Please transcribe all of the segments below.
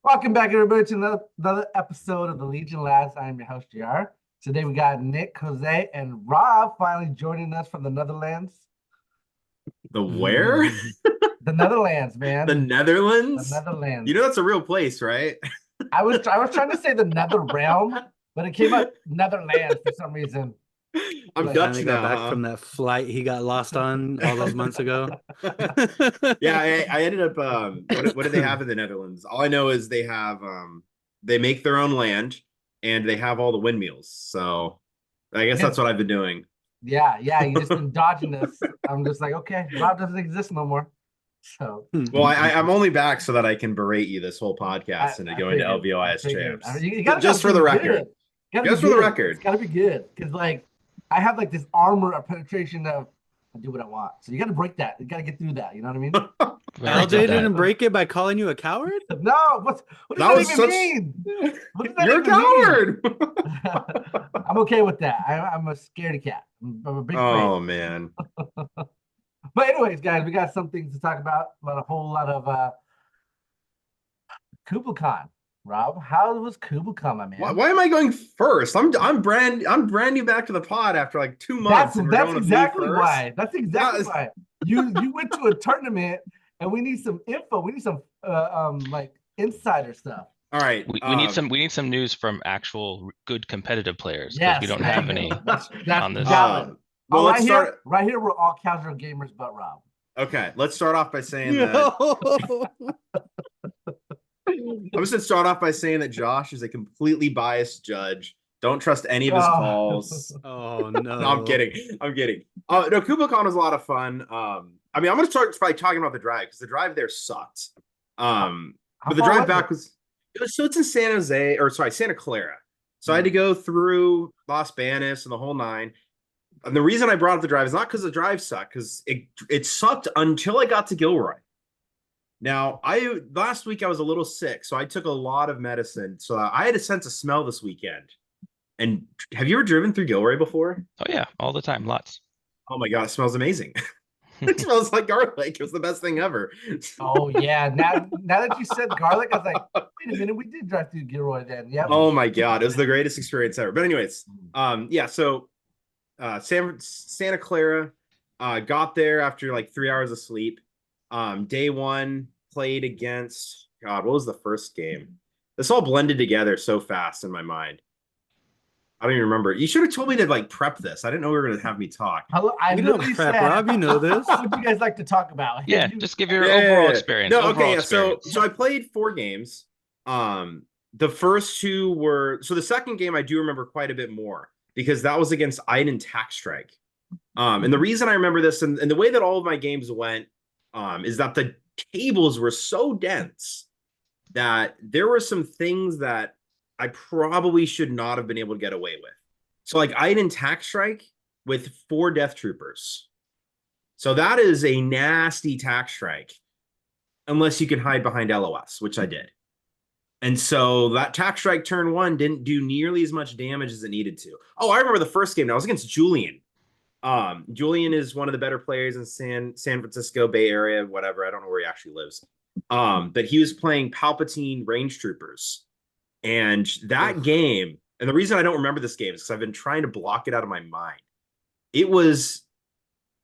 Welcome back, everybody, to another episode of the Legion Lads. I'm your host, JR. Today we got Nick, Jose, and Rob finally joining us from the Netherlands. The where? The Netherlands, man. The The Netherlands? You know Netherlands. that's a real place, right? I was trying to say the Nether realm, but it came out Netherlands for some reason. I'm He But Dutch finally got back now, from that flight he got lost on all those months ago. huh? Yeah, I ended up what do they have in the Netherlands? All I know is they make their own land and they have all the windmills. So I guess yeah, that's what I've been doing. yeah, you just been dodging us. I'm just like, okay, Rob doesn't exist no more. So Well, I'm only back so that I can berate you this whole I, podcast and to I go into figured. I LVOIS figured. I mean, champs. you gotta come Just for the pretty record. good. Gotta be Just for the good. It's record. gotta be good. Because like I have like this armor of penetration of I do what I want. So you gotta break that. You gotta get through that. You know what I mean? Very LJ good didn't at. break it by calling you a coward? No, what does That that was even such mean? What does that You're a even mean? coward. I'm okay with that. I'm a scaredy cat. I'm a big afraid. Oh man. But anyways, guys, we got some things to talk about a whole lot of Kublacon. Rob, how was Kublacon, my Why, man? why am I going first? I'm brand new back to the pod after like 2 months, and you're That's going with me exactly first. why. That's exactly why. You went to a tournament and we need some info. We need some like insider stuff. All right. We need some news from actual good competitive players because we Yes, don't thank have you. any That's on this. valid. Well, Oh, let's start. right here, we're all casual gamers, but Rob. Okay, let's start off by saying that I'm just gonna start off by saying that Josh is a completely biased judge. Don't trust any of his Oh. calls. Oh No, I'm no. kidding. I'm kidding. No, Kublacon was a lot of fun. I mean, I'm gonna start by talking about the drive because the drive there sucked. How But the far drive was back it? was so it's in San Jose, or sorry, Santa Clara. So I had to Hmm. go through Las Banas and the whole nine. And the reason I brought up the drive is not because the drive sucked, because it sucked until I got to Gilroy. Now, I last week I was a little sick, so I took a lot of medicine. So I had a sense of smell this weekend. And have you ever driven through Gilroy before? Oh yeah, all the time, lots. Oh my god, it smells amazing. It smells like garlic. It was the best thing ever. Oh yeah. Now that you said garlic, I was like, wait a minute, we did drive through Gilroy then. Yep. Oh my god, it was the greatest experience ever. But anyways, yeah. So Santa Clara, got there after like 3 hours of sleep. Day one played against God. What was the first game? This all blended together so fast in my mind. I don't even remember. You should have told me to like prep this. I didn't know we were going to have me talk. I You don't literally prep, said, Rob. You know this. what would you guys like to talk about? Yeah, just give your Yeah, overall yeah, yeah. experience. No, Overall okay, yeah. So experience. so I played 4 games. The first two were so the second game I do remember quite a bit more because that was against Iden Tax Strike. And the reason I remember this and the way that all of my games went, is that the tables were so dense that there were some things that I probably should not have been able to get away with. So like Iden Tax Strike with 4 Death Troopers. So that is a nasty tax strike, unless you can hide behind LOS, which I did. And so that tax strike turn one didn't do nearly as much damage as it needed to. Oh, I remember the first game. Now, I was against Julian. Julian is one of the better players in San Francisco Bay Area, whatever. I don't know where he actually lives. But he was playing Palpatine Range Troopers, and that game. And the reason I don't remember this game is because I've been trying to block it out of my mind. It was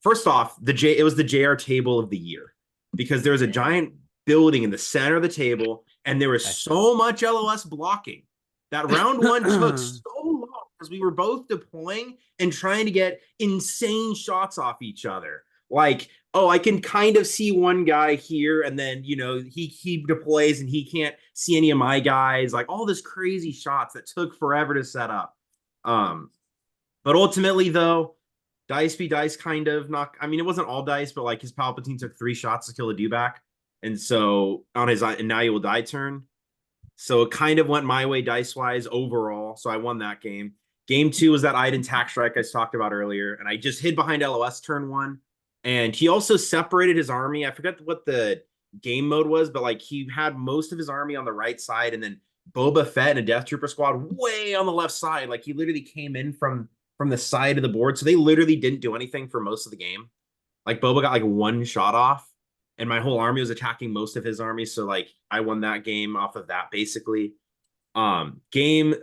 first off it was the JR table of the year because there was a giant building in the center of the table, and there was so much LOS blocking that round one took so long because we were both deploying and trying to get insane shots off each other. Like, oh, I can kind of see one guy here, and then he deploys and he can't see any of my guys. Like all this crazy shots that took forever to set up. But ultimately, though, dice be dice, kind of not. I mean, it wasn't all dice, but like his Palpatine took 3 shots to kill a dewback, and so on his and now you will die turn. So it kind of went my way dice wise overall. So I won that game. Game two was that Iden tax strike I talked about earlier, and I just hid behind LOS turn one. And he also separated his army. I forget what the game mode was, but like he had most of his army on the right side, and then Boba Fett and a Death Trooper squad way on the left side. Like he literally came in from the side of the board. So they literally didn't do anything for most of the game. Like Boba got like 1 shot off. and my whole army was attacking most of his army. So like I won that game off of that basically. Game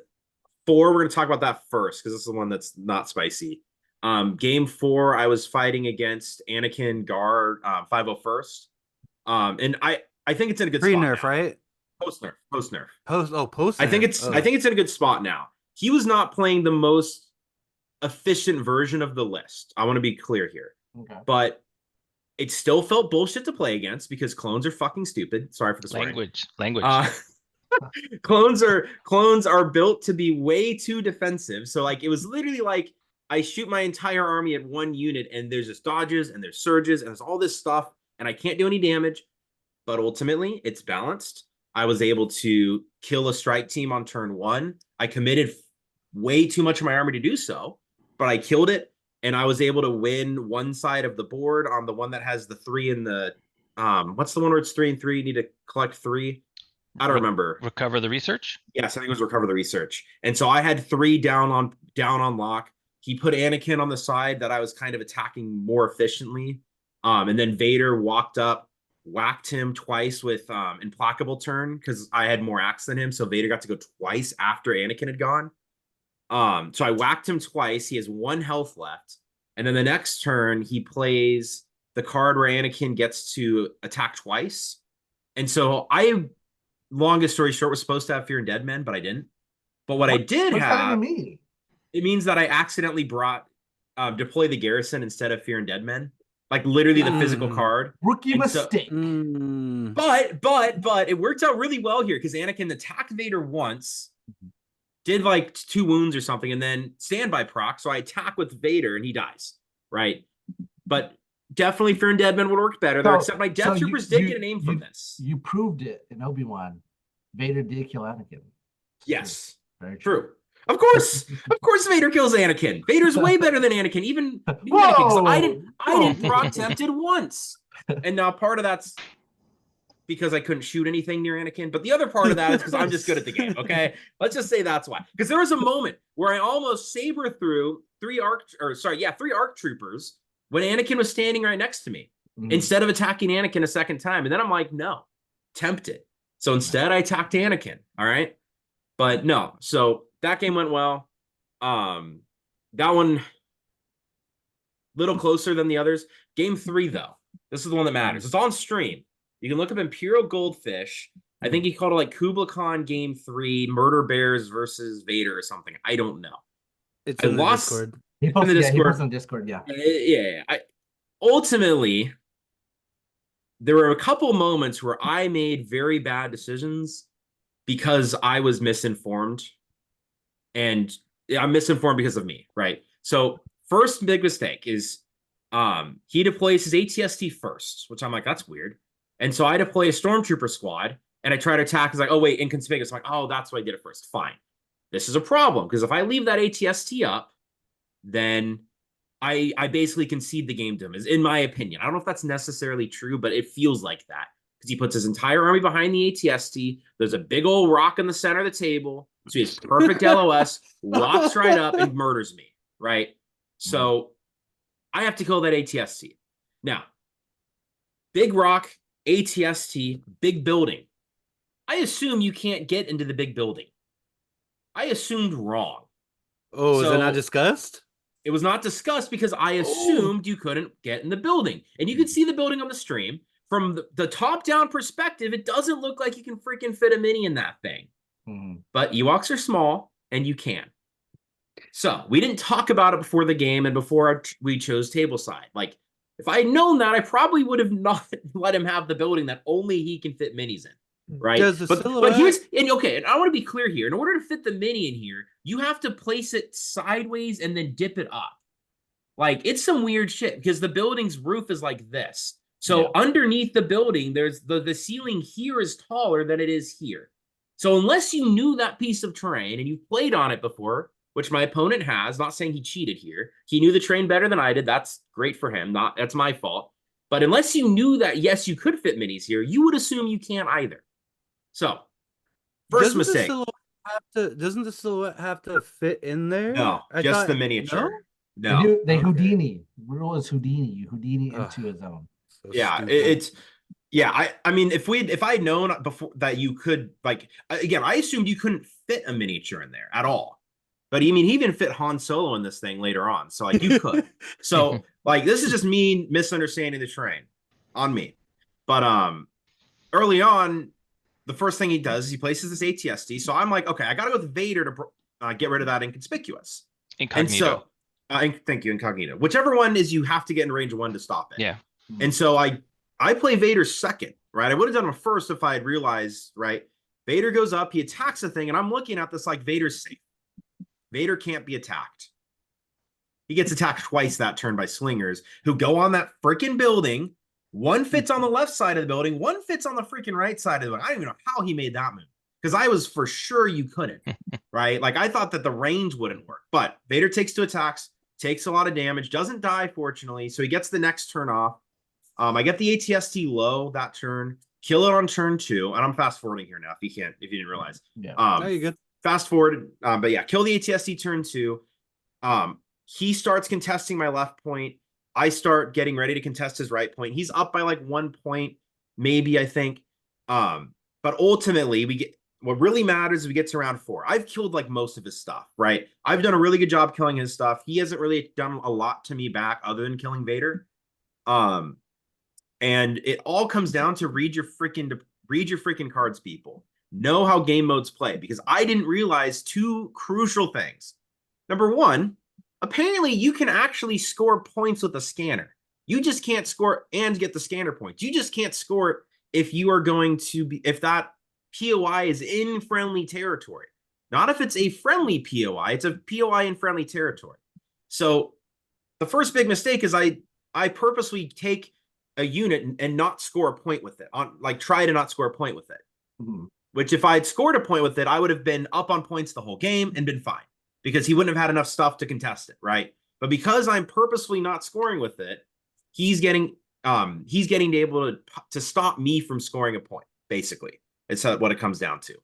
4, we're gonna talk about that first because this is the one that's not spicy. Game 4, I was fighting against Anakin Gar 501st. And I think it's in a good spot. Pre-nerf, right? Post nerf. Post. I think it's in a good spot now. He was not playing the most efficient version of the list. I want to be clear here. Okay. But it still felt bullshit to play against because clones are fucking stupid. Sorry for the swearing. Language. Clones are built to be way too defensive. So like it was literally like I shoot my entire army at one unit and there's just dodges and there's surges and there's all this stuff and I can't do any damage. But ultimately it's balanced. I was able to kill a strike team on turn 1. I committed way too much of my army to do so, but I killed it and I was able to win one side of the board on the one that has the 3 in the what's the one where it's 3 and 3? You need to collect 3. I don't remember. Recover the research? Yes, I think it was recover the research. And so I had 3 down on lock. He put Anakin on the side that I was kind of attacking more efficiently. And then Vader walked up, whacked him twice with implacable turn because I had more axe than him. So Vader got to go twice after Anakin had gone. So I whacked him twice. He has 1 health left. And then the next turn, he plays the card where Anakin gets to attack twice. And so longest story short, was supposed to have Fear and Dead Men, but I didn't. But what I did have, it means that I accidentally brought deploy the garrison instead of Fear and Dead Men. Like literally the physical card. Rookie mistake. But it worked out really well here because Anakin attacked Vader once, did like 2 wounds or something, and then standby proc. So I attack with Vader and he dies. Right. But definitely Fear and Dead Men would work better there, except my Death Troopers did get a name from this. You proved it in Obi-Wan. Vader did kill Anakin. Yes. Very true. Of course Vader kills Anakin. Vader's way better than Anakin, even Anakin. I didn't proc tempted once. And now part of that's because I couldn't shoot anything near Anakin, but the other part of that is because I'm just good at the game, okay? Let's just say that's why. Because there was a moment where I almost saber through 3 ARC troopers when Anakin was standing right next to me, instead of attacking Anakin a second time. And then I'm like, no, tempted. So instead I attacked Anakin, all right? But no, so that game went well. That one, little closer than the others. Game 3, though, this is the one that matters. It's on stream. You can look up Imperial Goldfish. I think he called it like Kublacon Game 3, Murder Bears versus Vader or something. I don't know. It's in the Discord. He posted on Discord, yeah. Yeah. Ultimately, there were a couple moments where I made very bad decisions because I was misinformed. And I'm misinformed because of me, right? So first big mistake is he deploys his ATST first, which I'm like, that's weird. And so I deploy a Stormtrooper squad, and I try to attack. It's like, oh, wait, inconspicuous. I'm like, oh, that's why I did it first. Fine. This is a problem, because if I leave that ATST up, then I basically concede the game to him, is in my opinion. I don't know if that's necessarily true, but it feels like that. Because he puts his entire army behind the ATST. There's a big old rock in the center of the table. So he has perfect LOS, walks right up and murders me, right? So I have to kill that ATST. Now, big rock, ATST, big building. I assume you can't get into the big building. I assumed wrong. Oh, is it not discussed? It was not discussed because I assumed you couldn't get in the building. And you can see the building on the stream. From the top-down perspective, it doesn't look like you can freaking fit a mini in that thing. But Ewoks are small, and you can. So we didn't talk about it before the game and before we chose tableside. Like, if I had known that, I probably would have not let him have the building that only he can fit minis in. Right? But here's, and okay, and I want to be clear here. In order to fit the mini in here, you have to place it sideways and then dip it up. Like, it's some weird shit because the building's roof is like this. So underneath the building, there's the ceiling here is taller than it is here. So unless you knew that piece of terrain and you played on it before, which my opponent has, not saying he cheated here. He knew the terrain better than I did. That's great for him. That's my fault. But unless you knew that, yes, you could fit minis here, you would assume you can't either. So, first mistake. Doesn't the silhouette have to fit in there? No, just the miniature. No. They Houdini. Rule is Houdini. You Houdini into a zone. So yeah, it's Yeah, I mean, if I had known before that you could, like, again, I assumed you couldn't fit a miniature in there at all. But I mean, he even fit Han Solo in this thing later on, so like you could. So like this is just me misunderstanding the terrain on me. But early on, the first thing he does is he places this ATSD. So I'm like, okay, I got to go with Vader to get rid of that inconspicuous. Incognito. And so, thank you, incognito. Whichever one is, you have to get in range of one to stop it. Yeah. And so I play Vader second, right? I would have done him first if I had realized, right? Vader goes up, he attacks the thing, and I'm looking at this like Vader's safe. Vader can't be attacked. He gets attacked twice that turn by slingers who go on that freaking building. One fits on the left side of the building, one fits on the freaking right side of the building. I don't even know how he made that move because I was for sure you couldn't, right? Like I thought that the range wouldn't work, but Vader takes 2 attacks, takes a lot of damage, doesn't die, fortunately. So he gets the next turn off. I get the ATST low that turn, kill it on turn 2, and I'm fast forwarding here now. If you didn't realize, Yeah. No, you're good. fast forward, but yeah, kill the ATST turn 2. He starts contesting my left point. I start getting ready to contest his right point. He's up by like 1 point, maybe I think. But ultimately, what really matters is we get to round 4. I've killed like most of his stuff, right? I've done a really good job killing his stuff. He hasn't really done a lot to me back other than killing Vader. And it all comes down to read your freaking cards, people. Know how game modes play, because I didn't realize 2 crucial things. Number 1, apparently you can actually score points with a scanner. You just can't score and get the scanner points. You just can't score if you are going to be, if that POI is in friendly territory. Not if it's a friendly POI, it's a POI in friendly territory. So the first big mistake is I purposely take a unit and not score a point with it, try to not score a point with it. Mm-hmm. Which if I had scored a point with it, I would have been up on points the whole game and been fine because he wouldn't have had enough stuff to contest it, right? But because I'm purposely not scoring with it, he's getting to be able to stop me from scoring a point, basically. It's what it comes down to.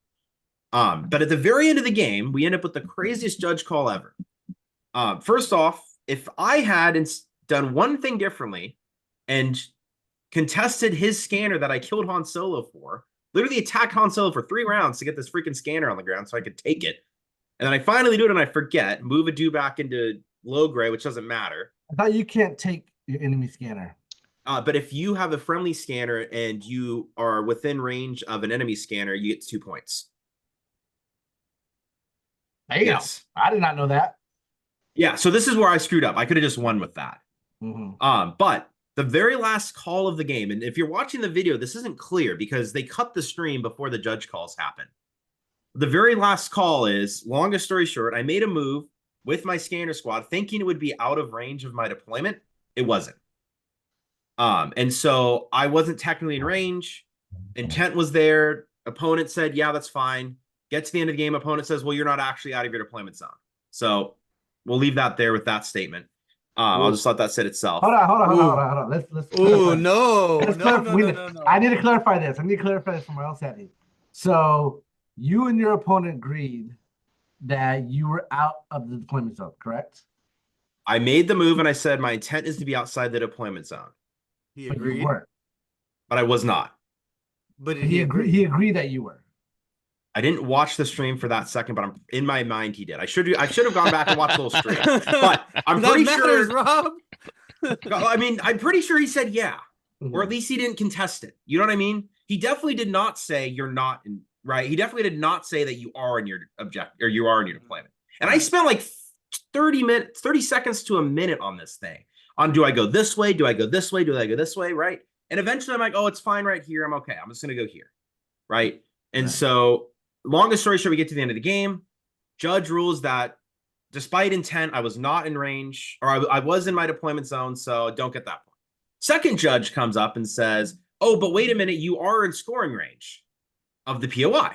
But at the very end of the game, we end up with the craziest judge call ever. First off, if I had done one thing differently and contested his scanner that I killed Han Solo for, literally attacked Han Solo for 3 rounds to get this freaking scanner on the ground so I could take it. And then I finally do it and I forget, move a do back into low gray, which doesn't matter. I thought you can't take your enemy scanner. But if you have a friendly scanner and you are within range of an enemy scanner, you get 2 points. Damn. Yes. I did not know that. Yeah, so this is where I screwed up. I could have just won with that. Mm-hmm. But the very last call of the game, and if you're watching the video, this isn't clear because they cut the stream before the judge calls happen. The very last call is, longest story short, I made a move with my scanner squad thinking it would be out of range of my deployment. It wasn't. And so I wasn't technically in range. Intent was there. Opponent said, yeah, that's fine. Get to the end of the game. Opponent says, well, you're not actually out of your deployment zone. So we'll leave that there with that statement. I'll just let that sit itself. Hold on. Let's Oh no. I need to clarify this. For my own sanity. So you and your opponent agreed that you were out of the deployment zone, correct? I made the move and I said my intent is to be outside the deployment zone. He But agreed. you weren't. But I was not. But He agreed that you were. I didn't watch the stream for that second, but in my mind he did. I should have gone back and watched the whole stream. But I'm pretty sure, Rob. I mean, I'm pretty sure he said yeah. Mm-hmm. Or at least he didn't contest it. You know what I mean? He definitely did not say you're not in, right? He definitely did not say that you are in your objective or you are in your deployment. And I spent like 30 seconds to a minute on this thing. On do I go this way? Do I go this way? Do I go this way? Right? And eventually I'm like, oh, it's fine right here. I'm okay. I'm just gonna go here. Right. And so longest story short, we get to the end of the game. Judge rules that despite intent, I was not in range, or I was in my deployment zone, so don't get that point. Second judge comes up and says, oh, but wait a minute, you are in scoring range of the POI.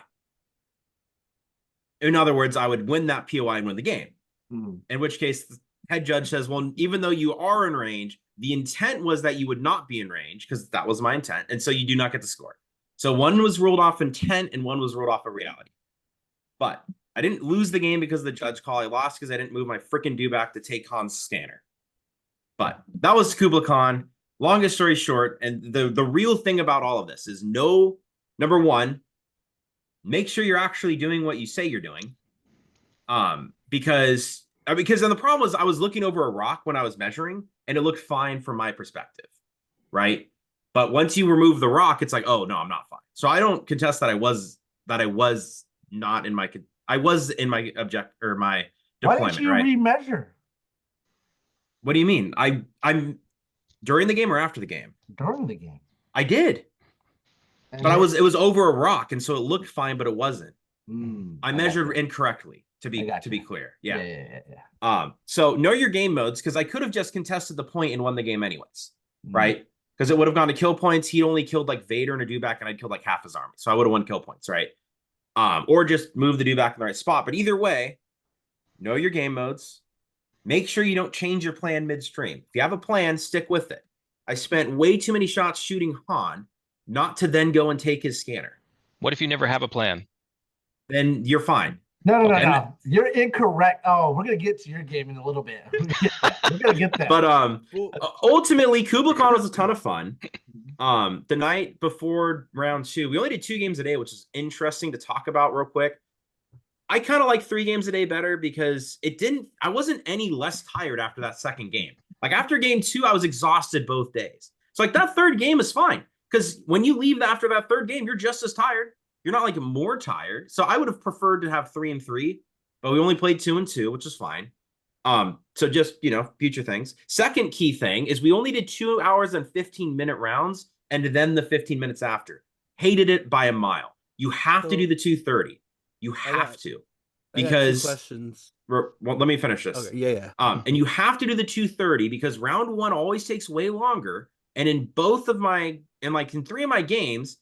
In other words, I would win that POI and win the game. Mm-hmm. In which case, the head judge says, well, even though you are in range, the intent was that you would not be in range, because that was my intent, and so you do not get the score. So one was ruled off intent and one was ruled off of reality. But I didn't lose the game because of the judge call. I lost because I didn't move my freaking do back to take Han's scanner. But that was Kublacon. longest story short, and the real thing about all of this is number one, make sure you're actually doing what you say you're doing. Because then the problem was I was looking over a rock when I was measuring and it looked fine from my perspective, right? But once you remove the rock, it's like, oh no, I'm not fine. So I don't contest that I was not in my I was in my my Why deployment, didn't you right? remeasure What do you mean? I'm during the game or after the game? during the game? I did. And But then- it was over a rock, and so it looked fine, but it wasn't. I got measured you. incorrectly, to be I got you. clear. Yeah. So know your game modes, because I could have just contested the point and won the game anyways, Mm. right? Because it would have gone to kill points. He only killed like Vader and a Dewback, and I'd killed like half his army. So I would have won kill points, right? Or just move the Dewback in the right spot. But either way, know your game modes. Make sure you don't change your plan midstream. If you have a plan, stick with it. I spent way too many shots shooting Han, not to then go and take his scanner. What if you never have a plan? Then you're fine. No. Okay. You're incorrect. Oh, we're gonna get to your game in a little bit. We're gonna get that. But Well, ultimately, Kublacon was a ton of fun. The night before round 2, we only did 2 games a day, which is interesting to talk about real quick. I kind of like 3 games a day better because I wasn't any less tired after that second game. Like after game 2, I was exhausted both days. So like that third game is fine because when you leave after that third game, you're just as tired. You're not like more tired. So I would have preferred to have 3 and 3, but we only played 2 and 2, which is fine. So just, future things. Second key thing is we only did 2 hours and 15-minute rounds and then the 15 minutes after. Hated it by a mile. You have to do the 2:30. You have to. Because questions. Well, let me finish this. Okay, yeah. And you have to do the 2:30 because round 1 always takes way longer. And in 3 of my games,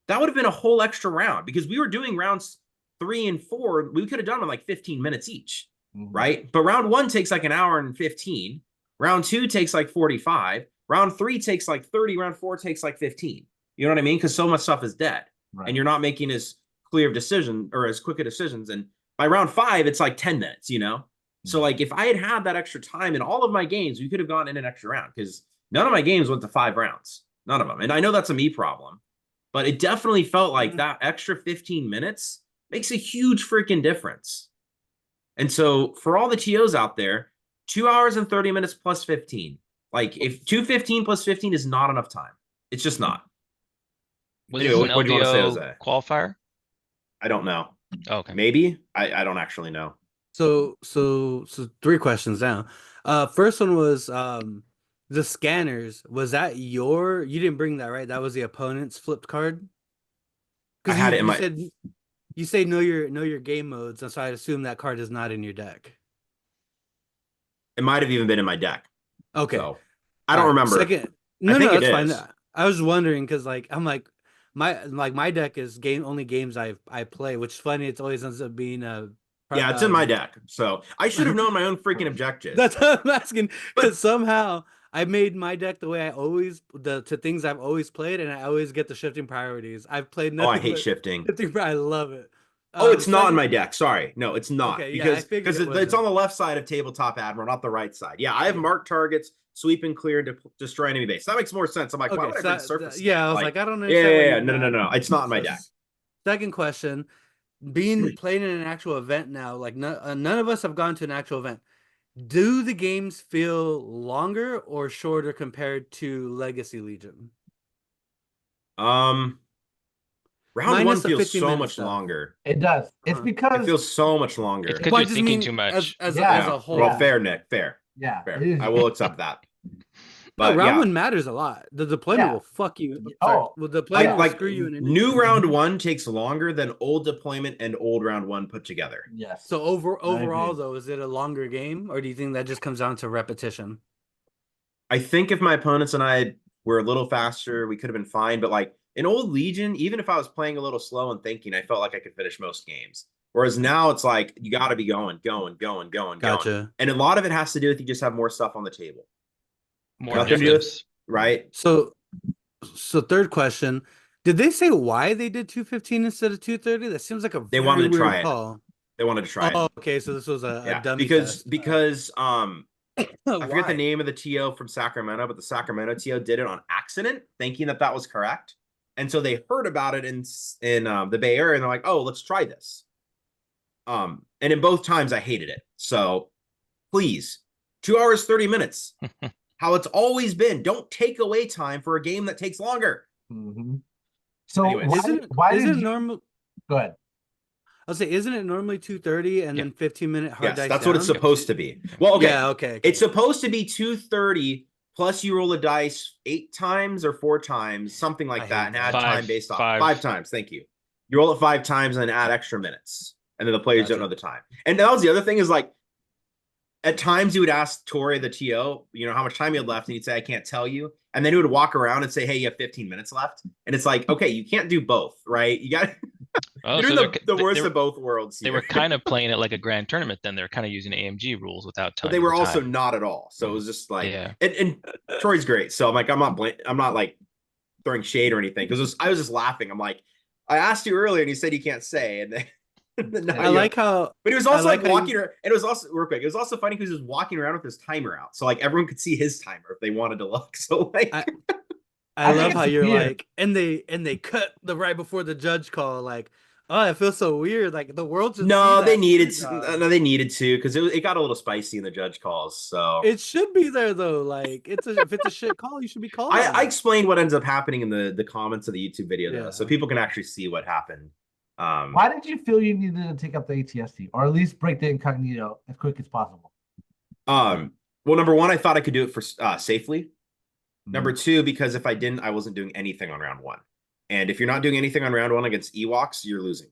that would have been a whole extra round because we were doing rounds 3 and 4. We could have done them in like 15 minutes each, right? But round 1 takes like an hour and 15. Round 2 takes like 45. Round 3 takes like 30. Round 4 takes like 15. You know what I mean? Because so much stuff is dead. Right. And you're not making as clear of decision or as quick of decisions. And by round 5, it's like 10 minutes, So like if I had that extra time in all of my games, we could have gone in an extra round because none of my games went to 5 rounds. None of them. And I know that's a me problem, but it definitely felt like that extra 15 minutes makes a huge freaking difference. And so for all the TOs out there, 2 hours and 30 minutes plus 15. Like if 2:15 plus 15 is not enough time. It's just not. Was Anyway, this an what do you want to say, LVO Jose? qualifier? I don't know. Oh, okay. Maybe. I don't actually know. So 3 questions now. First one was the scanners. Was that you didn't bring that, right? That was the opponent's flipped card. I had it in my. You say know your game modes, and so I assume that card is not in your deck. It might have even been in my deck. Okay. So, I don't remember. Second, I think that's it fine. is. I was wondering because I'm like my deck is only games I play, which is funny. It always ends up being a. Yeah, it's in my deck. So I should have known my own freaking objectives. That's what I'm asking. Because somehow I made my deck the way I always to things I've always played, and I always get the shifting priorities. I've played nothing. I hate but shifting. I love it. It's not in my deck. Sorry, no, it's not Okay, yeah, because it it's on the left side of tabletop admiral, not the right side. Yeah, I have marked targets, sweep and clear to destroy enemy base. That makes more sense. I'm like, why would I bring surface? Yeah, I was like, I don't know. Yeah, no, it's not in my deck. Second question. Playing in an actual event now, like none of us have gone to an actual event. Do the games feel longer or shorter compared to Legacy Legion? Round Minus 1 the feels 15 so minute much stuff. longer. It does. It's It because feels so much longer. It's 'cause Well, I you're just thinking mean too much. as Yeah. a whole. Well, fair, Nick. Fair. yeah, Fair. it is. I will accept that. But But round yeah, 1 matters a lot. The deployment Yeah. will fuck you. Oh, Well, the deployment will like screw you in. new round 1 takes longer than old deployment and old round 1 put together. Yes. So overall, agree. though, is it a longer game, or do you think that just comes down to repetition? I think if my opponents and I were a little faster, we could have been fine. But like in old Legion, even if I was playing a little slow and thinking, I felt like I could finish most games. Whereas now it's like you got to be going. Gotcha. And a lot of it has to do with you just have more stuff on the table, More Nothing to do with- objectives. right? So third question: did they say why they did 2:15 instead of 2:30? That seems like a They wanted to weird try it. call. They wanted to try Oh, it. okay. So this was a Yeah, dummy because test. because I forget the Why? name of the TO from Sacramento, but the Sacramento TO did it on accident, thinking that that was correct. And so they heard about it in the Bay Area, and they're like, "Oh, let's try this." And in both times, I hated it. So please, 2 hours 30 minutes, how it's always been. Don't take away time for a game that takes longer. Mm-hmm. So Anyways. why Isn't did it you normal? go ahead? I'll say, isn't it normally 230 and Yeah. then 15-minute hard Yes, dice that's what it's down? supposed to be. Well, okay. Yeah, okay. It's supposed to be 230 plus you roll a dice 8 times or 4 times, something I like hate that, and add that. time based off Five. 5 times. Thank you. You roll it 5 times and then add extra minutes, and then the players don't Gotcha. know the time. And that was the other thing is like, at times you would ask Tori, the TO, you know, how much time you had left, and he'd say, "I can't tell you." And then he would walk around and say, "Hey, you have 15 minutes left." And it's like, okay, you can't do both, right? You got Oh, you're so in the worst were, of both worlds they here. were kind of playing it like a grand tournament. Then they're kind of using AMG rules without time. But they were also time. not at all. So it was just like, Yeah. and Troy's great. So I'm like, I'm not like throwing shade or anything, because I was just laughing. I'm like, I asked you earlier and you said you can't say, and then I like how, but he was also like like how walking around, and it was also real quick. It was also funny because he was walking around with his timer out, so like everyone could see his timer if they wanted to look. So like, I I think love it's how you're weird. like, and they cut the right before the judge call, like, oh, it feels so weird. Like the world should no, see they that needed weird dog. no, they needed to, because it got a little spicy in the judge calls. So It should be there though. Like if it's a shit call, you should be called on I it. explained what ends up happening in the comments of the YouTube video though, so Yeah. people can actually see what happened. Why did you feel you needed to take up the ATST, or at least break the incognito as quick as possible? Well, number one, I thought I could do it for safely. Number Mm-hmm. 2, because if I didn't, I wasn't doing anything on round 1. And if you're not doing anything on round 1 against Ewoks, you're losing.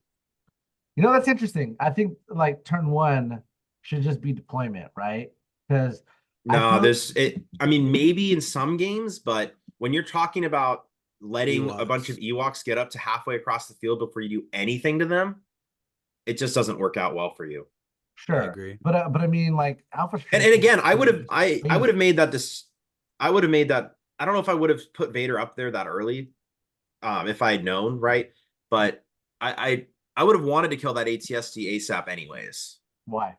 You know, that's interesting. I think like turn 1 should just be deployment, right? Because No, I mean, maybe in some games, but when you're talking about letting a bunch of Ewoks get up to halfway across the field before you do anything to them, it just doesn't work out well for you. sure, I agree. but I mean, like Alpha. And again, I would have made that I don't know if I would have put Vader up there that early, if I had known, right? But I would have wanted to kill that ATST ASAP anyways, Why?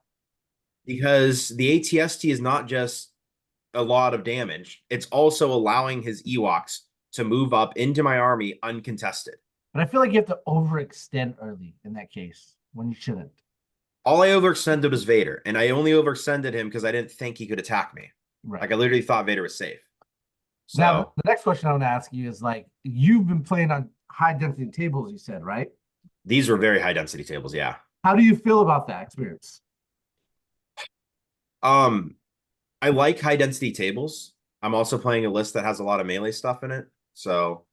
because the ATST is not just a lot of damage; it's also allowing his Ewoks to move up into my army uncontested. But I feel like you have to overextend early in that case when you shouldn't. All I overextended was Vader, and I only overextended him because I didn't think he could attack me. Right. Like I literally thought Vader was safe. So Now, the next question I want to ask you is like, you've been playing on high density tables, you said, right? these were very high density tables, yeah. How do you feel about that experience? I like high density tables. I'm also playing a list that has a lot of melee stuff in it, so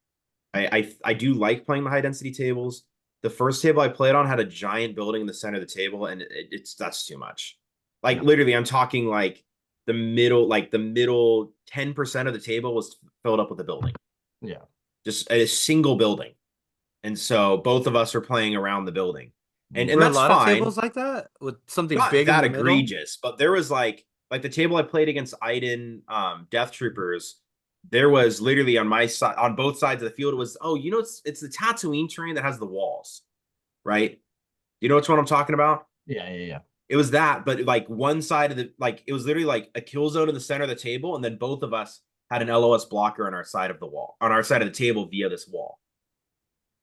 I do like playing the high density tables. The first table I played on had a giant building in the center of the table, and that's too much. Like Yeah. literally, I'm talking like the middle 10% of the table was filled up with a building. Yeah. Just a single building. And so both of us are playing around the building. And Were that's a lot fine. of tables like that with something Not big that in the middle? egregious, but there was like the table I played against Iden Death Troopers. There was literally on my side, on both sides of the field, it was, it's the Tatooine terrain that has the walls, right? You know which one I'm talking about? Yeah. It was that, but like one side of it was literally like a kill zone in the center of the table, and then both of us had an LOS blocker on our side of the wall, on our side of the table via this wall.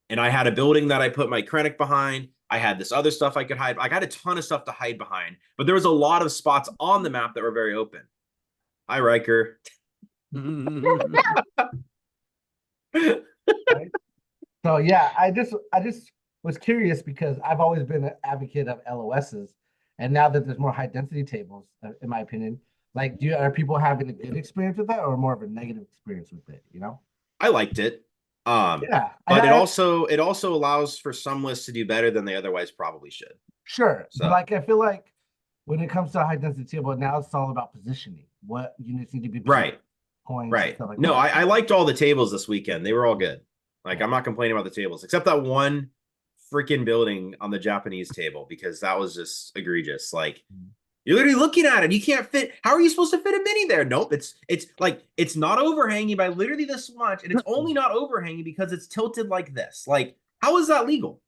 And I had a building that I put my Krennic behind. I had this other stuff I could hide. I got a ton of stuff to hide behind, but there was a lot of spots on the map that were very open. Hi, Riker. Right? So yeah, I just was curious because I've always been an advocate of LOSs, and now that there's more high density tables, in my opinion, like are people having a good experience with that or more of a negative experience with it? You know? I liked it. Yeah, but it also allows for some lists to do better than they otherwise probably should. Sure. So. But like I feel like when it comes to a high density table, now it's all about positioning. What units need to be right. Points, right. Stuff like no, that. I liked all the tables this weekend. They were all good. Like I'm not complaining about the tables, except that one freaking building on the Japanese table, because that was just egregious. Like you're literally looking at it, you can't fit. How are you supposed to fit a mini there? Nope. It's not overhanging by literally this much, and it's only not overhanging because it's tilted like this. Like, how is that legal?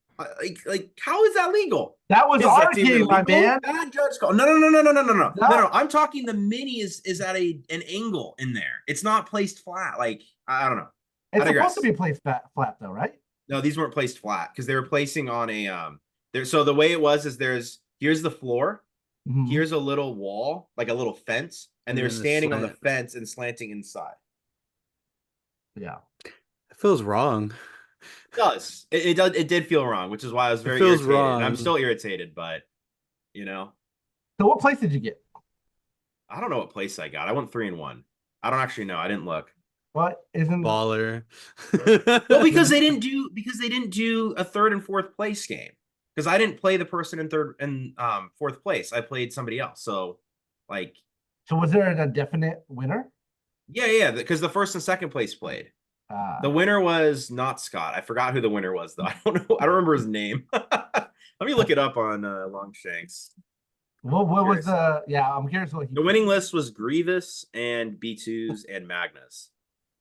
Like how is that legal? That was Is our that even game, my legal? man. Bad judge call. No. No. I'm talking the mini is at an angle in there. It's not placed flat. Like I don't know. It's I supposed to digress. be placed flat though, right? No, these weren't placed flat because they were placing on a there. So the way it was is here's the floor, Mhm. here's a little wall, like a little fence, and they were then the standing on the slant. fence and slanting inside. Yeah. It feels wrong. It does. It did feel wrong, which is why I was very feels irritated. And I'm wrong. still irritated, but you know, So what place did you get? I don't know what place I got. I went 3-1. I don't actually know. I didn't look. What isn't Baller. Well, because they didn't do a third and fourth place game. Because I didn't play the person in third and fourth place. I played somebody else. So like So was there a definite winner? yeah, because the first and second place played. The winner was not Scott. I forgot who the winner was though. I don't know. I don't remember his name. Let me look it up on Longshanks. what was Curious. the I'm curious what he The winning list was Grievous and B2s and Magnus.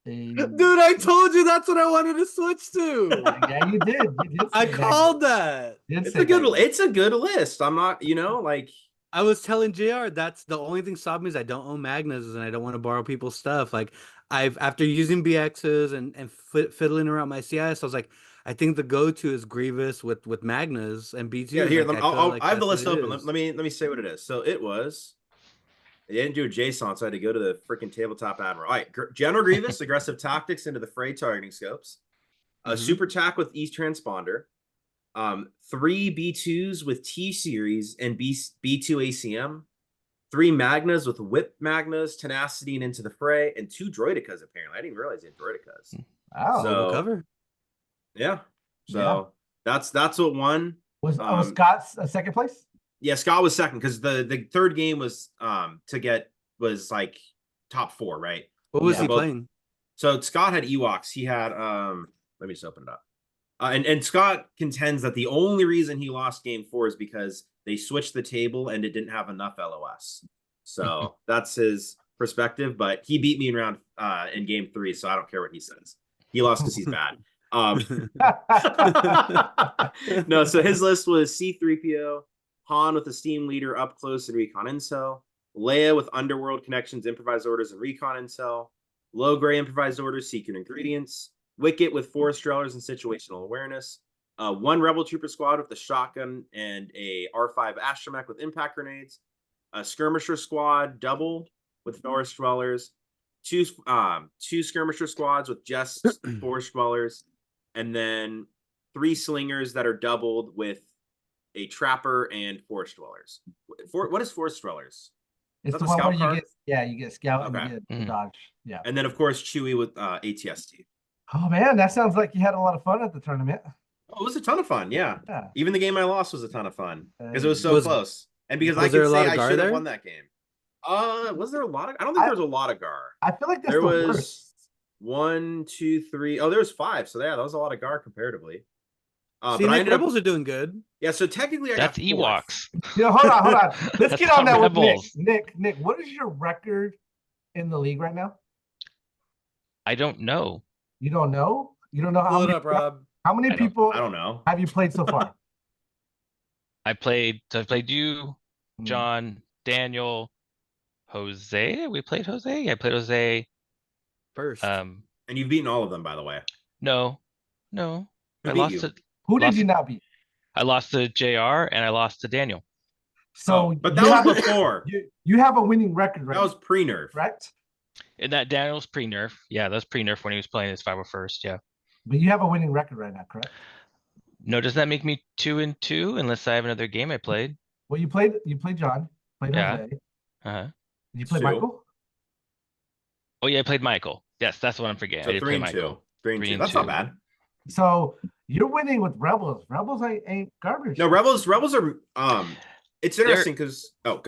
Dude, I told you that's what I wanted to switch to. Yeah, you did. I say that. called that. You did It's say a good that. it's a good list. I'm not, like I was telling JR that's the only thing stopping me is I don't own Magnus and I don't want to borrow people's stuff. Like after using BXs and fiddling around my CIS, I was like, I think the go-to is Grievous with Magnus and B2. yeah, here, like, I have the that's list what it open. is. Let me say what it is. So it was they didn't do a JSON, so I had to go to the freaking tabletop admiral. All right, General Grievous, aggressive tactics into the fray targeting scopes. Super tack with East transponder. 3 B2s with T series and B2 ACM. 3 Magnas with whip Magnas, tenacity and into the fray, and 2 Droidicas. Apparently, I didn't even realize he had Droidicas. Oh, So cover. yeah, so that's what won. was Scott's second place? Yeah, Scott was second because the third game was was like top 4, right? What was Yeah. he Both- playing? So Scott had Ewoks. He had let me just open it up. And Scott contends that the only reason he lost game 4 is because they switched the table and it didn't have enough LOS. So that's his perspective, but he beat me in game 3, so I don't care what he says. He lost because he's bad. No, so his list was C-3PO, Han with Esteem Leader up close and recon intel, Leia with Underworld connections, improvised orders, and recon intel, Low Gray improvised orders, secret ingredients, Wicket with Force Drellers and situational awareness, 1 Rebel Trooper squad with a shotgun and a R5 astromech with impact grenades, a skirmisher squad double with Force Dwellers, 2 skirmisher squads with just Force Dwellers, and then 3 slingers that are doubled with a trapper and Force Dwellers. What is Force Dwellers? It's that the the one scout where you card? get scout and Okay. you get dodge. Yeah. And then of course Chewie with ATST. Oh man, that sounds like you had a lot of fun at the tournament. Oh, it was a ton of fun. Yeah. Yeah. Even the game I lost was a ton of fun because it was so Was- close. And because was I there could a lot say of I Gar should have there? won that game. Was there a lot of? I don't think there was a lot of Gar. I feel like that's There the was worst. 1, 2, 3. Oh, there was 5. So yeah, that was a lot of Gar comparatively. See, But I Nick, ended up. Rebels are doing good. Yeah, so technically I That's got 4th. Ewoks. You know, hold on. Let's That's get on not that with Nick. Rebels. Nick, what is your record in the league right now? I don't know. You don't know? You don't know Pull it up, Rob. how many I don't- people I don't know. have you played so far? I played you, Hmm. John, Daniel, Jose. We played Jose. Yeah, I played Jose. First. And you've beaten all of them, by the way. No. Who I beat lost you? to Who did Lost- you not beat? I lost to JR and I lost to Daniel. So But you that was have- before. you have a winning record right That was pre-nerf. now, correct? And that Daniel's pre-nerf. Yeah, that was pre-nerf when he was playing his 501st. Yeah. But you have a winning record right now, correct? No, doesn't that make me 2-2 unless I have another game I played? Well, you played John, played Yeah. Jose. Did Uh-huh. you play 2. Michael? Oh yeah, I played Michael. Yes, that's what I'm forgetting. So I did 3 play and Michael. 2. 3 and 3 2. and That's not 2. bad. So you're winning with Rebels. Rebels ain't garbage. No, Rebels are it's interesting because go.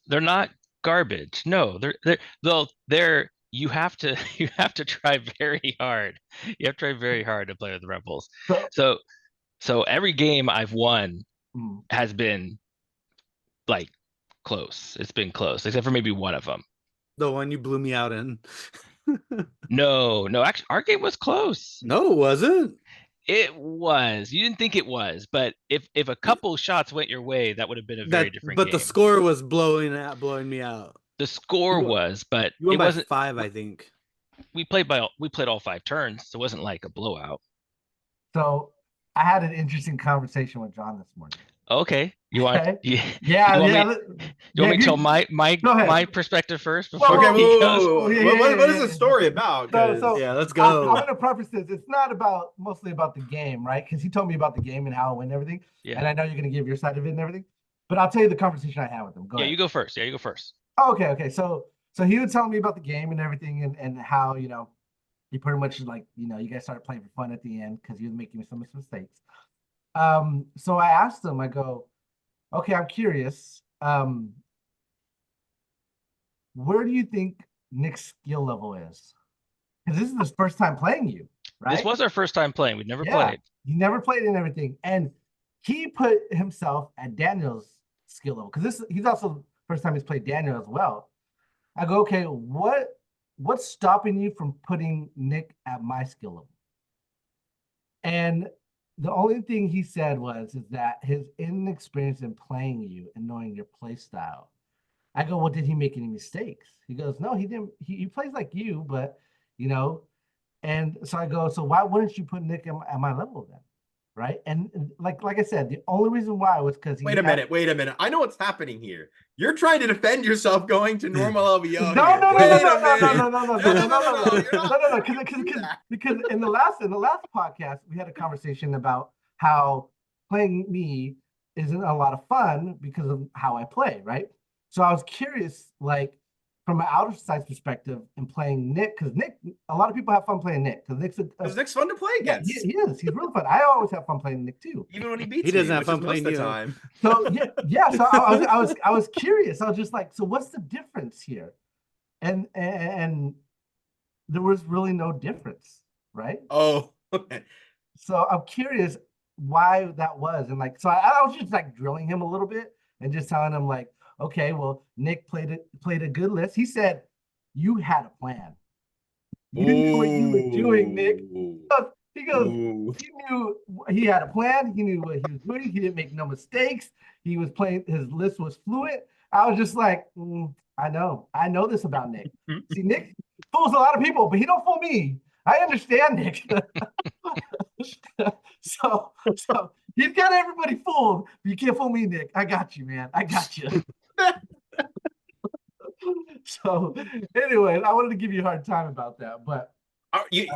They're not garbage. No, they're you have to you have to try very hard. You have to try very hard to play with the Rebels. So every game I've won Hmm. has been like close. It's been close, except for maybe one of them. The one you blew me out in. No, actually, our game was close. No, it wasn't. It was. You didn't think it was, but if a couple shots went your way, that would have been a very different But game. the score was blowing me out. The score You- was, but You won it by wasn't. 5, I think. We played all 5 turns, so it wasn't like a blowout. So I had an interesting conversation with John this morning. Okay, you want Okay. you, Yeah, you want yeah. me, you want me to tell Go ahead. my perspective first Well, before Okay, he whoa, goes? whoa, whoa, whoa. Yeah, What is yeah. the story about? So 'Cause- Yeah, let's I'm go. gonna preface this. It's not mostly about the game, right? Because he told me about the game and how it went and everything. Yeah. And I know you're gonna give your side of it and everything. But I'll tell you the conversation I had with him. Go Yeah, ahead. you go first. Yeah, you go first. Oh, okay. So he was telling me about the game and everything and how, he pretty much like, you guys started playing for fun at the end because he was making some mistakes. So I asked him, I go, okay, I'm curious. Where do you think Nick's skill level is? Because this is his first time playing you, right? This was our first time playing. We'd never Yeah. played. He never played and everything. And he put himself at Daniel's skill level. Because he's also first time he's played Daniel as well. I go, okay, what's stopping you from putting Nick at my skill level? And the only thing he said is that his inexperience in playing you and knowing your play style. I go, well, did he make any mistakes? He goes, no, he didn't. He plays like you, but and so I go, so why wouldn't you put Nick at my level then? Right. And like I said, the only reason why was because Wait a minute. I know what's happening here. You're trying to defend yourself going to normal LVO. No. Because in the last podcast, we had a conversation about how playing me isn't a lot of fun because of how I play, right? So I was curious, like, from an outside perspective and playing Nick, because Nick, a lot of people have fun playing Nick because Nick's fun to play against. Yeah, he is. He's really fun. I always have fun playing Nick too. Even when he beats He doesn't me, have which fun is most playing of you. the time. So yeah. So I was curious. I was just like, so what's the difference here? And there was really no difference, right? Oh, okay. So I'm curious why that was, and like, so I was just like drilling him a little bit and just telling him like, okay, well, Nick played a good list. He said you had a plan. You knew what you were doing, Nick. He goes, he knew he had a plan. He knew what he was doing. He didn't make no mistakes. He was playing, his list was fluid. I was just like, I know this about Nick. See, Nick fools a lot of people, but he don't fool me. I understand Nick. so he's got everybody fooled, but you can't fool me, Nick. I got you, man. I got you. So anyway, I wanted to give you a hard time about that, but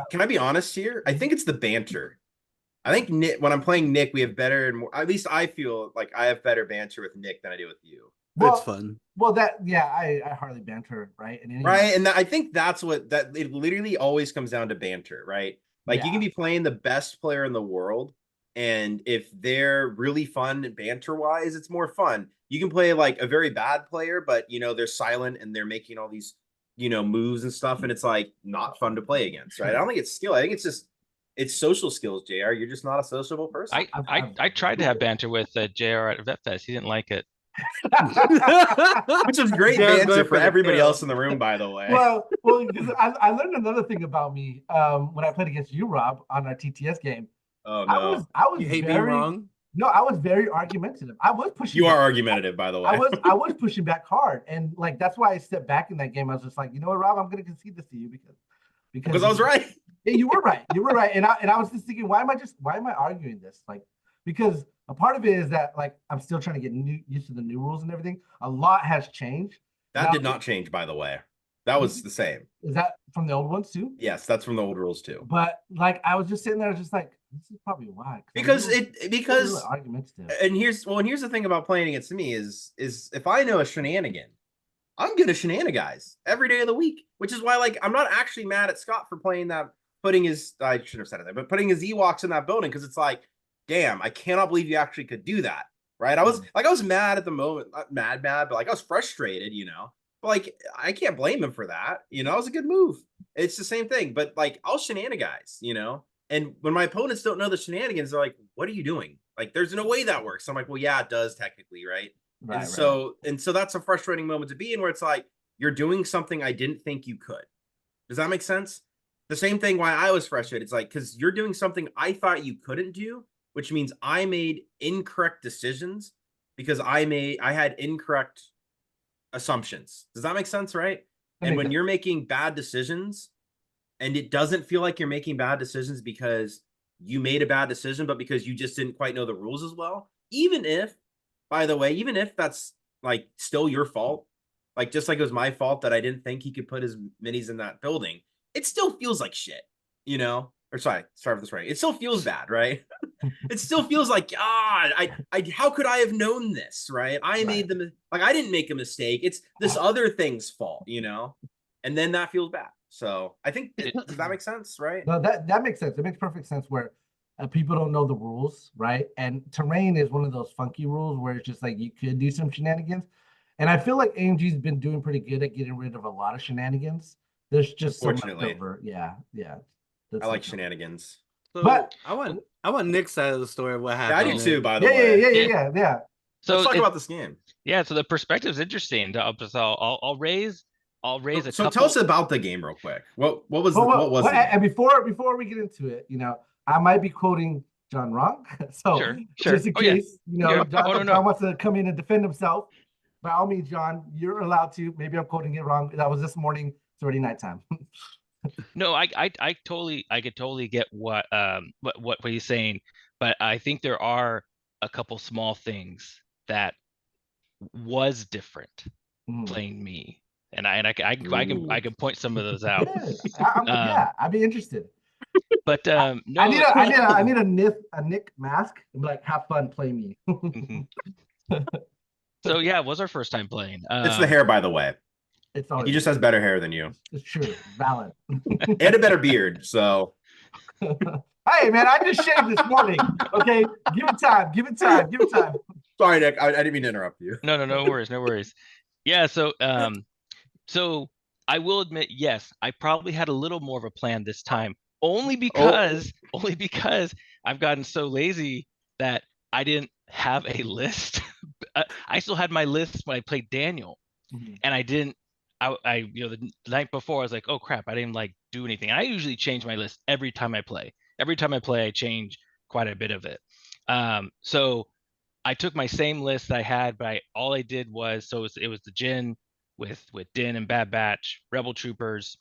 can I be honest here? I think it's the banter. I think Nick, when I'm playing Nick, we have better and more. At least I feel like I have better banter with Nick than I do with you. It's fun. Well, I hardly banter, right? And I think that's it literally always comes down to banter, right? Like you can be playing the best player in the world, and if they're really fun banter wise, it's more fun. You can play like a very bad player, but they're silent and they're making all these moves and stuff, and it's like not fun to play against, right? I don't think it's skill. I think it's social skills, JR. You're just not a sociable person. I tried to have banter with JR at VetFest. He didn't like it. Which is great banter for everybody else in the room, by the way. Well, I learned another thing about me when I played against you, Rob, on our TTS game. Oh no! I was you hate being wrong. No, I was very argumentative. I was pushing. You are argumentative, by the way. I was pushing back hard, and like that's why I stepped back in that game. I was just like, you know what, Rob, I'm going to concede this to you because I was right. Yeah, you were right. You were right, and I was just thinking, why am I arguing this? Like, because a part of it is that like I'm still trying to get used to the new rules and everything. A lot has changed. That did not change, by the way. That was the same. Is that from the old ones too? Yes, that's from the old rules too. But like I was just sitting there, just like, this is probably why. Because really argumentative. And here's the thing about playing against me is if I know a shenanigan, I'm gonna shenaniganize every day of the week. Which is why like I'm not actually mad at Scott for putting his I shouldn't have said it, but putting his Ewoks in that building, because it's like, damn, I cannot believe you actually could do that. Right? I was mad at the moment, not mad, but like I was frustrated, But like I can't blame him for that. It was a good move. It's the same thing, but like I'll shenanigans, And when my opponents don't know the shenanigans, they're like, what are you doing? Like, there's no way that works. So I'm like, well, yeah, it does technically, right? And so that's a frustrating moment to be in, where it's like, you're doing something I didn't think you could. Does that make sense? the same thing why I was frustrated. It's like, because you're doing something I thought you couldn't do, which means I made incorrect decisions because I had incorrect assumptions. Does that make sense, right? That And makes when sense. you're making bad decisions and it doesn't feel like you're making bad decisions because you made a bad decision, but because you just didn't quite know the rules as well, even if, by the way, even if that's like still your fault, like just like it was my fault that I didn't think he could put his minis in that building, it still feels like shit, you know? Or sorry for this right. It still feels bad, right? It still feels like, how could I have known this, right? I made them, like, I didn't make a mistake. It's this other thing's fault, you know? And then that feels bad. So I think, does that make sense, right? No, that makes sense. It makes perfect sense where people don't know the rules, right? And terrain is one of those funky rules where it's just like you could do some shenanigans. And I feel like AMG's been doing pretty good at getting rid of a lot of shenanigans. There's just some Unfortunately. leftover. Yeah. I like shenanigans. So But- I want Nick's side of the story of what Yeah, I happened. do too, by the Yeah, way. yeah. So Let's talk about this game. yeah, so the perspective's interesting. I'll raise a So couple. tell us about the game real quick. What was Well, the game? and before we get into it, I might be quoting John wrong. So Sure. just in Oh, yeah. case, Sure. John, No. John wants to come in and defend himself. By all means, John, you're allowed to. Maybe I'm quoting it wrong. That was this morning. It's already nighttime. No, I could totally get what he's saying, but I think there are a couple small things that was different playing me, and I can point some of those out. Yeah, I'd be interested. But no, I need a Nick mask and be like, have fun, play me. mhm. So yeah, it was our first time playing. It's the hair, by the way. It's always He just has better hair than you. It's true, valid. And a better beard, so. Hey man, I just shaved this morning. Okay, give it time. Sorry, Nick. I didn't mean to interrupt you. No worries. Yeah, so I will admit, yes, I probably had a little more of a plan this time, only because I've gotten so lazy that I didn't have a list. I still had my list when I played Daniel, and I didn't. I the night before I was like, oh crap, I didn't like do anything. I usually change my list every time I play. Every time I play, I change quite a bit of it. So I took my same list I had, but all I did was it was the Jin with Din and Bad Batch, Rebel Troopers,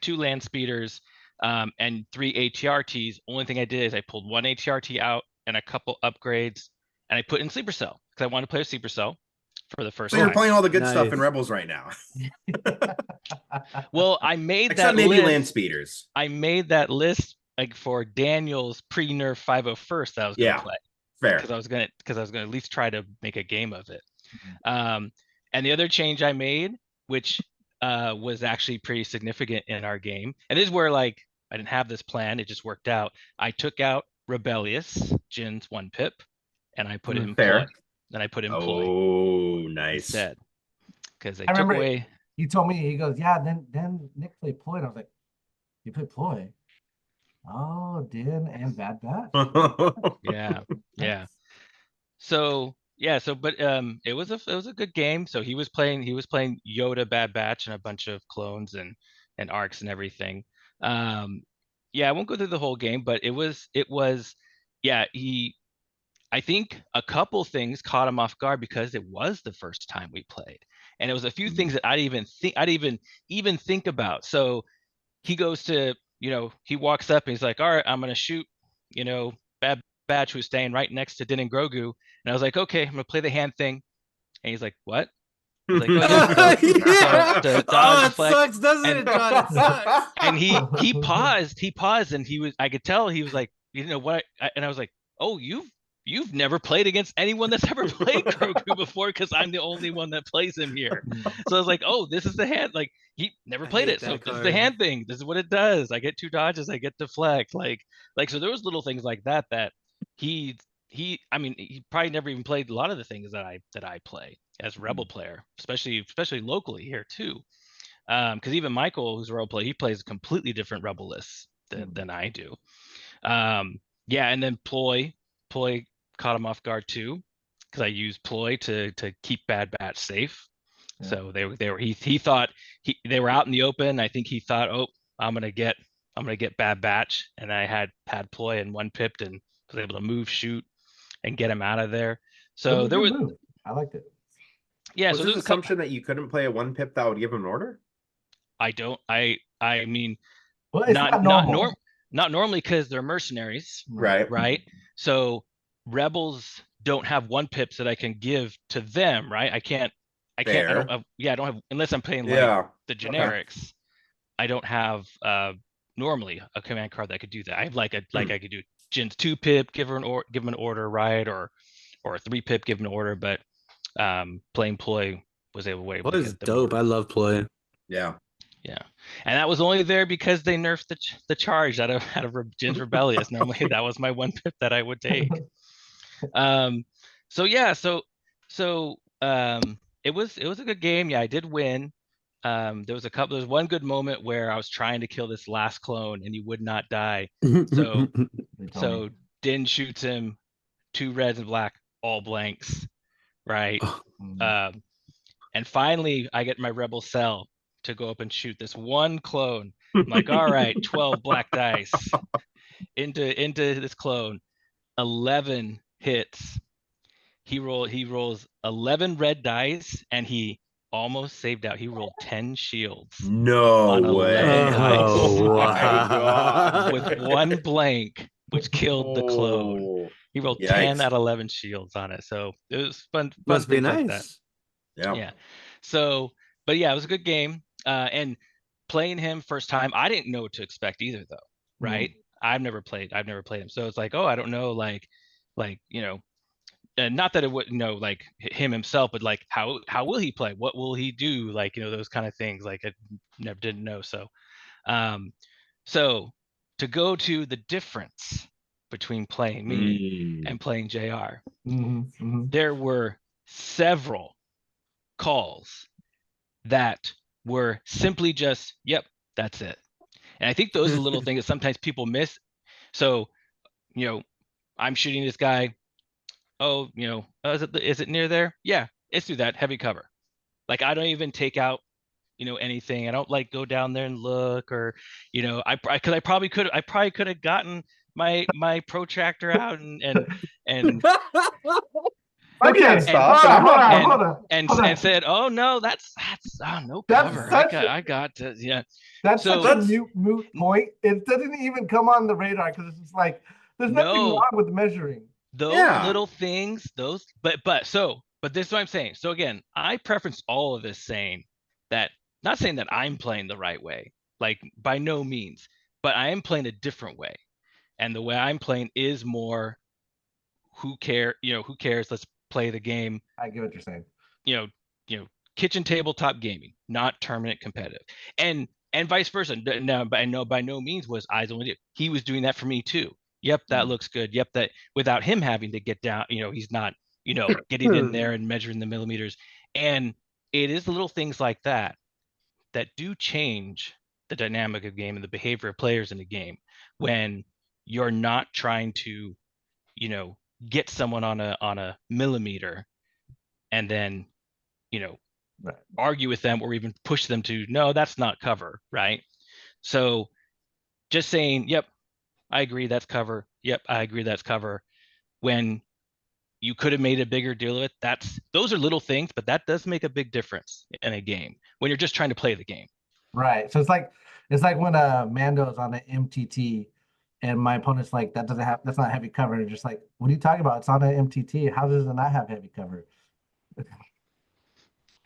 2 land speeders, and 3 ATRTs. Only thing I did is I pulled 1 ATRT out and a couple upgrades, and I put in Sleeper Cell because I wanted to play with Sleeper Cell for the first So time. you're playing all the good stuff in Rebels right now. Well, I made Except that maybe list. land speeders. I made that list like for Daniel's pre-nerf 501st that I was going to play. Fair. Because I was gonna at least try to make a game of it. And the other change I made, which was actually pretty significant in our game, and this is where like I didn't have this plan, it just worked out. I took out Rebellious, Jin's 1 pip, and I put it in Ploy. Then I put in Ploy. Oh, nice. Instead, because they I took remember away. He told me, he goes, yeah. Then Nick played Ploy, and I was like, you played Ploy? Oh, Din and Bad Batch. Yeah. So but it was a good game. So he was playing Yoda, Bad Batch, and a bunch of clones and arcs and everything. Yeah, I won't go through the whole game, but it was I think a couple things caught him off guard because it was the first time we played, and it was a few things that I'd even think about. So he goes to, he walks up and he's like, all right, I'm gonna shoot, Bad Batch, who's staying right next to Din and Grogu, and I was like, okay, I'm gonna play the hand thing, and he's like, what? I was like, it sucks, doesn't it, John? It sucks. And he paused, and I could tell he was like, what? And I was like, oh, you've never played against anyone that's ever played Grogu before, because I'm the only one that plays him here. So I was like, oh, this is the hand. Like, he never played it, so this is the hand thing. This is what it does. I get 2 dodges, I get deflect. Like so there was little things like that he probably never even played a lot of the things that I play as a Rebel player, especially locally here too. Because even Michael, who's a role player, he plays a completely different Rebel list than I do. Yeah, and then Ploy caught him off guard too, because I used Ploy to keep Bad Batch safe. Yeah. So he thought they were out in the open. I think he thought, oh, I'm gonna get I'm gonna get Bad Batch, and I had Pad Ploy and one pipped and was able to move, shoot, and get him out of there. That was So a there good was move. I liked it. yeah. Was So his there's a couple. assumption that you couldn't play a one pip that would give him an order? I don't. I mean, Well, it's not normal. not normally because they're mercenaries, Right. right? So rebels don't have one pips that I can give to them, right? I can't. I Fair. don't have. Yeah, I don't have unless I'm playing like Yeah. the Okay. generics. I don't have normally a command card that could do that. I have like I could do Jin's 2 pip, give him an order, right? Or a 3 pip, give him an order, but playing Ploy was able to Ploy is get them dope. ordered. I love Ploy. Yeah. Yeah, and that was only there because they nerfed the charge out of Jin's Rebellious. Normally that was my one pip that I would take. So yeah, so it was a good game. Yeah, I did win. There was one good moment where I was trying to kill this last clone and he would not die. So Din shoots him, 2 reds and black, all blanks, right? And finally I get my rebel cell to go up and shoot this one clone. I'm like, all right, 12 black dice into this clone, 11 hits. He rolls 11 red dice and he almost saved out. He rolled 10 shields. No on 11 way. dice. Oh my God. With one blank, which killed the clone. Oh, He rolled yikes. 10 out of 11 shields on it. So it was fun Must be things like that. nice. Yeah. So, but yeah, it was a good game. And playing him first time, I didn't know what to expect either, though. Right? I've never played him. So it's like, oh, I don't know, like you know, and not that it would like him himself, but like how will he play? What will he do? Like, those kind of things. Like I never didn't know. So, so to go to the difference between playing me and playing JR, there were several calls that were simply just, yep, that's it. And I think those are the little things that sometimes people miss. So, I'm shooting this guy. Oh, is it near there? Yeah, it's through that heavy cover. Like I don't even take out, anything. I don't like go down there and look, or, I probably could have gotten my protractor out and Okay, hold on. And said, oh no, that's no cover. I got to, yeah. That's such a moot point. It doesn't even come on the radar because it's just like there's nothing wrong with measuring. Those little things, but this is what I'm saying. So again, I preference all of this saying that, not saying that I'm playing the right way, like by no means, but I am playing a different way. And the way I'm playing is more who cares, let's play the game. I get what you're saying. Kitchen tabletop gaming, not tournament competitive. And vice versa. Now, by no means was eyes only. He was doing that for me too. Yep, that looks good. Yep, that without him having to get down, he's not, getting in there and measuring the millimeters. And it is little things like that do change the dynamic of game and the behavior of players in the game when you're not trying to, get someone on a millimeter and then, argue with them or even push them to, no, that's not cover, right? So just saying, yep, I agree that's cover. Yep, I agree that's cover. When you could have made a bigger deal of it, those are little things, but that does make a big difference in a game when you're just trying to play the game. Right. So it's like when Mando's on an MTT and my opponent's like, that's not heavy cover. And just like, what are you talking about? It's on an MTT. How does it not have heavy cover?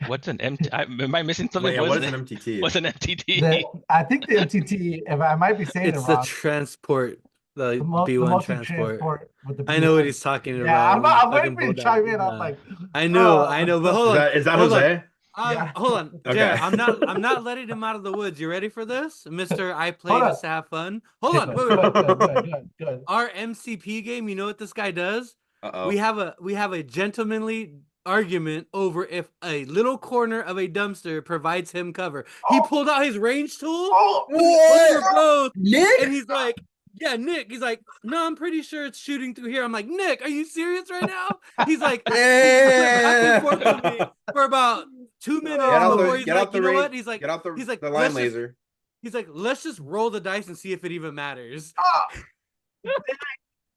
What's an MTT? Am I missing something? What is an MTT? What's an MTT? I think the MTT, if I might be saying it's it wrong. It's the transport, the B1 transport. With the B1. I know what he's talking about. Yeah, I'm waiting for you to chime in. I'm like, I know, but hold on. Is that Jose? Hold on. Okay. Jared, I'm not letting him out of the woods. You ready for this, Mr. I play just to have fun? Hold on. Wait. Good. Our MCP game, you know what this guy does? Uh-oh. We have a gentlemanly argument over if a little corner of a dumpster provides him cover. He pulled out his range tool. Nick? And he's like, yeah, Nick. He's like, no, I'm pretty sure it's shooting through here. I'm like, Nick, are you serious right now? He's like, back and forth with me for about 2 minutes before he's like, you know what? He's like, get out the line laser. He's like, let's just roll the dice and see if it even matters. Oh,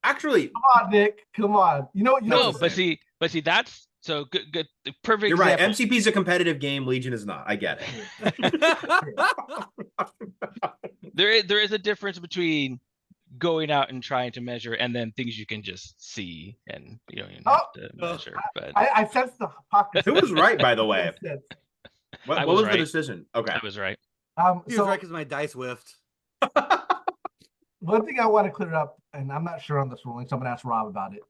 Actually, come on, Nick. Come on. You know what? You know No, what? but see, that's so good. Good, the perfect. you're right. example. MCP is a competitive game. Legion is not. I get it. There is a difference between going out and trying to measure and then things you can just see and you don't even have to measure. But I sense the pocket. Who was right, by the way? What I was was the right. decision? Okay. I was right. He was So right because my dice whiffed. one thing I want to clear up, and I'm not sure on this ruling, so I'm gonna ask Rob about it.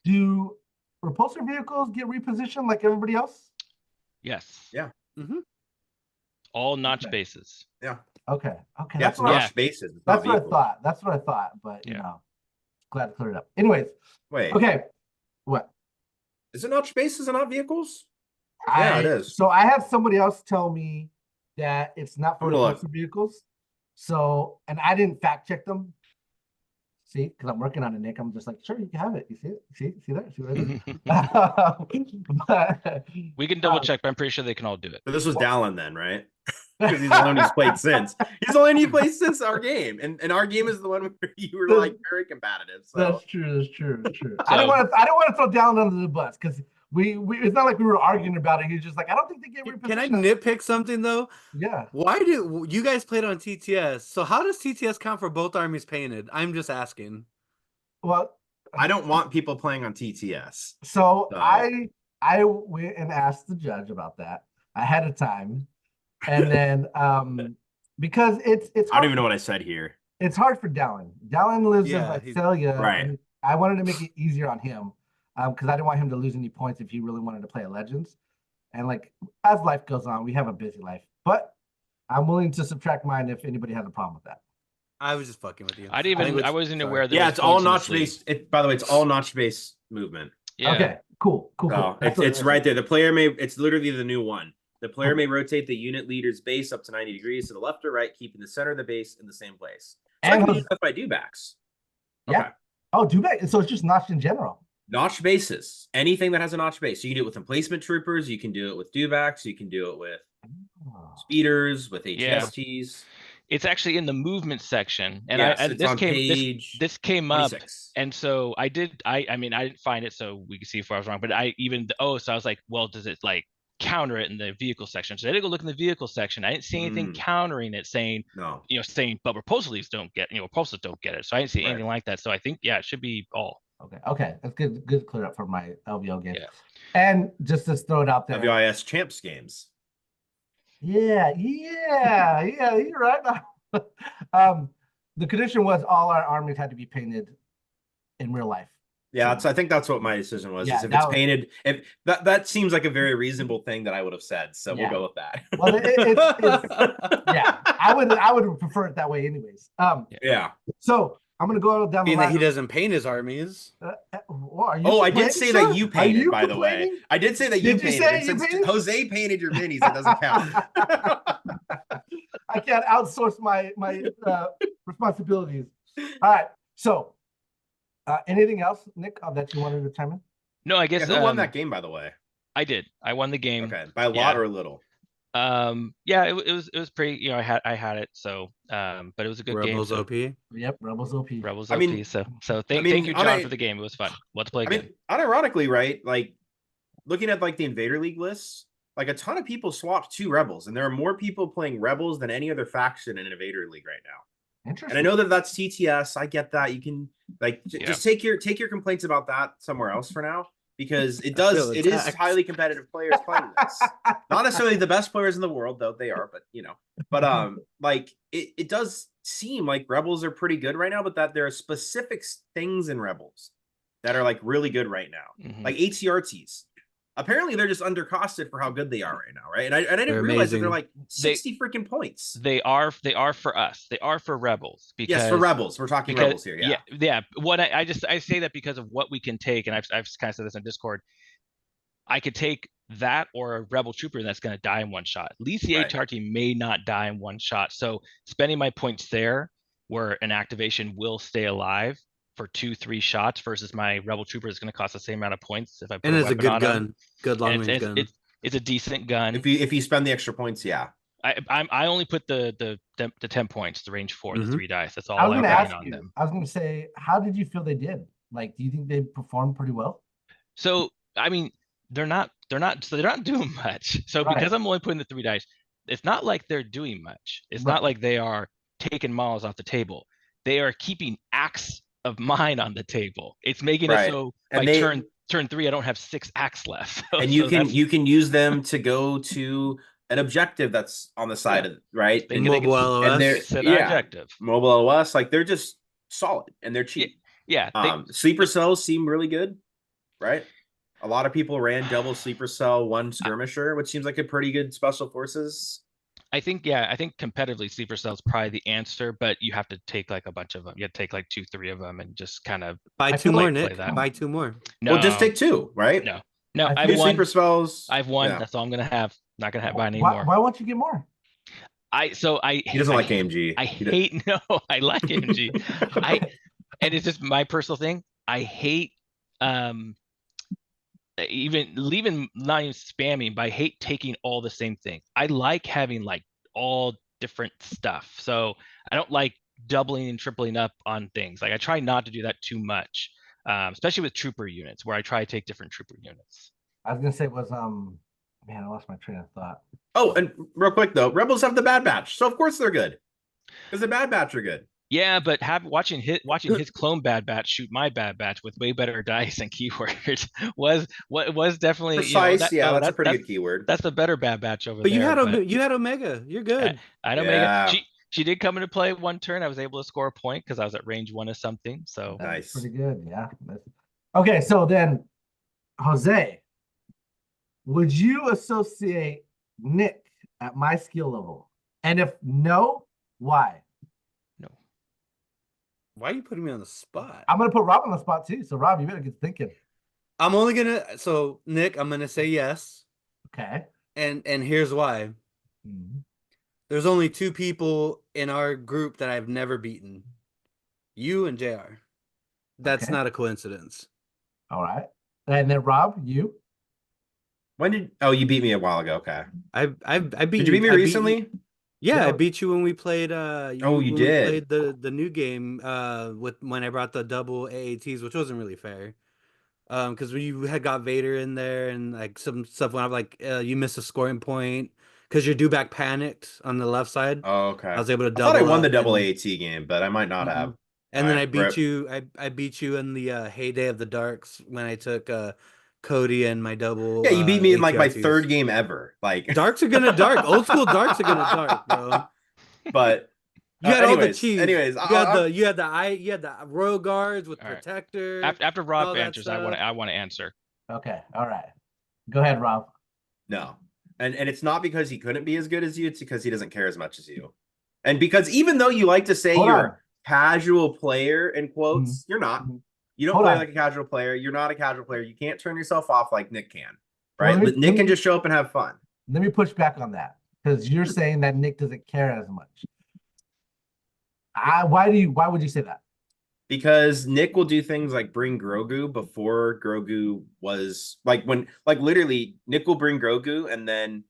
Do repulsor vehicles get repositioned like everybody else? Yes. Yeah. Mm-hmm. All notch Okay. bases. Okay. Yeah, That's it's what notch bases. It's that's not what I vehicles. thought. That's what I thought. But you Yeah. know, glad to clear it up. Anyways, Wait, okay. What? is it notch bases and not vehicles? Yeah, it is. So I had somebody else tell me that it's not for I'm gonna look. repulsor vehicles. So, and I didn't fact check them. See, because I'm working on it, Nick. I'm just like, sure, you can have it. You see it? See that? See what it is? But, We can double check, but I'm pretty sure they can all do it. But this was Dallin then, right? Because he's the one who's played since. He's the only one who played since our game, and our game is the one where you were like very competitive. So That's true. That's true. That's true. So- I don't want to throw down under the bus because we it's not like we were arguing about it. He's just like, I don't think they get repositioned. Can I nitpick something though? Yeah. Why do you guys played on TTS? So how does TTS count for both armies painted? I'm just asking. Well, I don't want people playing on TTS. so So- I went and asked the judge about that ahead of time, and then because it's I don't even know what I said here. it's hard for Dallin. Dallin lives Yeah, in he's- Visalia, Right. and I wanted to make it easier on him because I didn't want him to lose any points if he really wanted to play a Legends. And like as life goes on, we have a busy life, but I'm willing to subtract mine if anybody has a problem with that. I was just fucking with you. I wasn't aware that. Yeah, it was it's all points in the notch sleeve. based. By the way, it's all notch based movement. Yeah. Okay, cool. So That's what- it's right there. The player may. It's literally the new one. The player may rotate the unit leader's base up to 90 degrees to the left or right, keeping the center of the base in the same place. So I And can was- do that by dewbacks. Yeah. Okay. Oh, do back. So it's just notched in general. Notch bases. Anything that has a notch base. You can do it with emplacement troopers. You can do it with dewbacks. You can do it with Oh. speeders, with Yeah. HSTs. It's actually in the movement section, and Yes, I it's this on came page this came up, 26. and so I mean I didn't find it, so we can see if I was wrong. But so I was like, well, does it like counter it in the vehicle section? So I did go look in the vehicle section. I didn't see anything countering it, saying No. but repulsors don't get repulsors don't get it. So I didn't see Right. anything like that. So I think it should be all. Okay, that's good. Good clear up for my LVO game. Yeah. And just to throw it out there. WIS champs games. Yeah, you're right. The condition was all our armies had to be painted in real life. Yeah, I think that's what my decision was. Yeah, is if that it's was- painted, if that seems like a very reasonable thing that I would have said. So Yeah. we'll go with that. Well, it's yeah, I would prefer it that way, anyways. Yeah. So I'm gonna go down the Being that line. he doesn't paint his armies. Well, are you Oh, I did complaining, say sir? that you Are painted, you by the way. complaining? I did say that you Did you painted. say And you since painted? Jose painted your minis, it doesn't count. I can't outsource my responsibilities. All right. So, anything else, Nick, that you wanted to chime in? No, I guess Yeah, who won that game, by the way? I did. I won the game. Okay, by a lot Yeah. or a little? Yeah, it was pretty. I had it. So, but it was a good Rebels game. So OP. Yep, Rebels OP. Rebels I OP. mean- So I thank mean, you, on John, a- for the game. It was fun. Let's play I again. mean, unironically, right? Like looking at like the Invader League lists, like a ton of people swapped to Rebels, and there are more people playing Rebels than any other faction in Invader League right now. Interesting. And I know that that's TTS. I get that. You can like Yeah. just take your complaints about that somewhere else for now, because it I does. feel It is attacked. highly competitive players playing this. Not necessarily the best players in the world, though they are, but like it does seem like Rebels are pretty good right now, but that there are specific things in Rebels that are like really good right now, Mhm. like ATRTs. Apparently, they're just undercosted for how good they are right now, right? And I didn't They're realize that they're amazing. like 60 freaking points. They are for us. They are for Rebels. Because Yes, for Rebels. We're talking Rebels here. Yeah. yeah. What I say that because of what we can take, and I've kind of said this on Discord. I could take that or a Rebel Trooper that's going to die in one shot. At least the Right. ATRT may not die in one shot. So spending my points there, where an activation will stay alive for 2-3 shots, versus my Rebel Trooper is going to cost the same amount of points if I put And a it's a weapon good on him. gun. Good long And range gun. it's a decent gun. If you spend the extra points, yeah. I only put the 10 points, the range 4, the Mhm. 3 dice. That's I all was I gonna put ask on you. them. I was gonna say, how did you feel they did? Like, do you think they performed pretty well? So I mean, they're not doing much. So Right. because I'm only putting the 3 dice, it's not like they're doing much. It's not Right. like they are taking models off the table. They are keeping acts of mine on the table. It's making it Right. so And by they turn 3, I don't have 6 acts left. So, and you so can that's use them to go to an objective that's on the side of right. they, And they Mobile and they're LOS. set an yeah, objective. mobile OS, like they're just solid and they're Yeah, cheap. yeah. Sleeper cells seem really good, right? A lot of people ran double sleeper cell, one skirmisher, which seems like a pretty good special forces. I think competitively sleeper cell's probably the answer, but you have to take like a bunch of them. You have to take like 2, 3 of them and just kind of Buy I 2 feel more, like- Nick. that. Buy 2 more. no. Well, just take 2, right? No, I I have feel- Two one. sleeper spells. I have one. Yeah. That's all I'm gonna have. Not gonna buy any Why, more. why won't you get more? He doesn't like AMG. I hate no. I like AMG. And it's just my personal thing. I hate even leaving not even spamming, but I hate taking all the same thing. I like having like all different stuff. So I don't like doubling and tripling up on things. Like I try not to do that too much, especially with trooper units, where I try to take different trooper units. I was gonna say it was man, I lost my train of thought. Oh, and real quick though, Rebels have the Bad Batch, so of course they're good because the Bad Batch are good. Yeah, but watching his clone Bad Batch shoot my Bad Batch with way better dice and keywords was definitely Precise, that's a pretty that's good keyword. That's the better Bad Batch over But there. you had Omega. You're good. I know Yeah. Mega. She did come into play one turn. I was able to score a point because I was at range 1 of something. So That's Nice. pretty good. Yeah. Okay, so then Jose, would you associate Nick at my skill level? And if no, why? no. Why are you putting me on the spot? I'm gonna put Rob on the spot too. So Rob, you better get thinking. I'm only gonna Nick, I'm gonna say yes. Okay. And here's why. Mhm. There's only 2 people in our group that I've never beaten. You and JR. That's Okay. not a coincidence. All right. And then Rob, you? When did you beat me a while ago? Okay. I beat Did you beat me recently? Yeah, I No. beat you when we played you did. we played the new game when I brought the double AATs, which wasn't really fair. Because we had got Vader in there and like some stuff went up, like you missed a scoring point because your do-back panicked on the left side. Oh, okay. I was able to I double thought I won the up double and- AAT game, but I might not Mhm. have. And then I Alright, beat rip. you. I beat you in the heyday of the darks when I took Cody and my double. Yeah, you beat me in like my ATRTs. third game ever. Like Darks are gonna dark. Old school darks are gonna dark, bro. but You had all the anyways, cheese. anyways, you had the Royal Guards with All right. Protector. After Rob all that answers, I stuff. want to answer. Okay. All right. Go ahead, Rob. no. And it's not because he couldn't be as good as you, it's because he doesn't care as much as you. And because even though you like to say Hold you're on. a casual player in quotes, you're not. Mhm. You don't Hold play on. like a casual player. You're not a casual player. You can't turn yourself off like Nick can. Well, Right? let me- Nick can just show up and have fun. Let me push back on that because you're saying that Nick doesn't care as much. Why would you say that? Because Nick will do things like bring Grogu before Grogu was like literally Nick will bring Grogu and then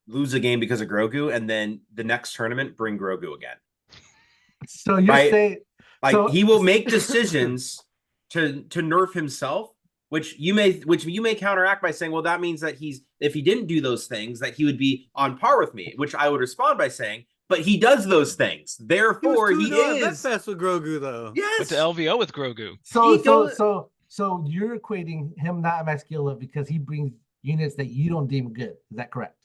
lose a game because of Grogu, and then the next tournament bring Grogu again. So you're Right. saying Like so, he will make decisions to nerf himself, which you may counteract by saying, well, that means that if he didn't do those things, that he would be on par with me, which I would respond by saying, but he does those things. Therefore, he is. Fest with Grogu though. Yes. Went to LVO with Grogu. so you're equating him not at my skill level because he brings units that you don't deem good. Is that correct?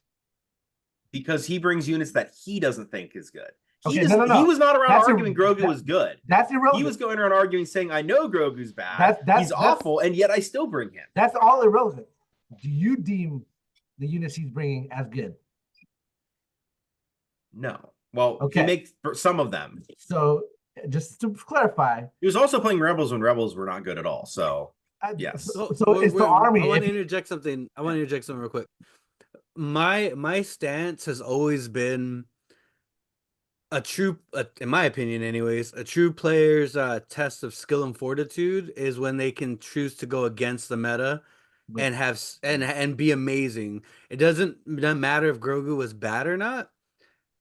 Because he brings units that he doesn't think is good. Okay, He no. was not around That's arguing Grogu was good. That's irrelevant. He was going around arguing saying, I know Grogu's bad. He's awful, and yet I still bring him. That's all irrelevant. Do you deem the units he's bringing as good? No. Well, Okay. he makes some of them. So just to clarify, He was also playing Rebels when Rebels were not good at all. So yes. So it's the army. I want to interject something. Real quick. My stance has always been in my opinion anyways, a true player's test of skill and fortitude is when they can choose to go against the meta and and be amazing. It doesn't matter if Grogu was bad or not,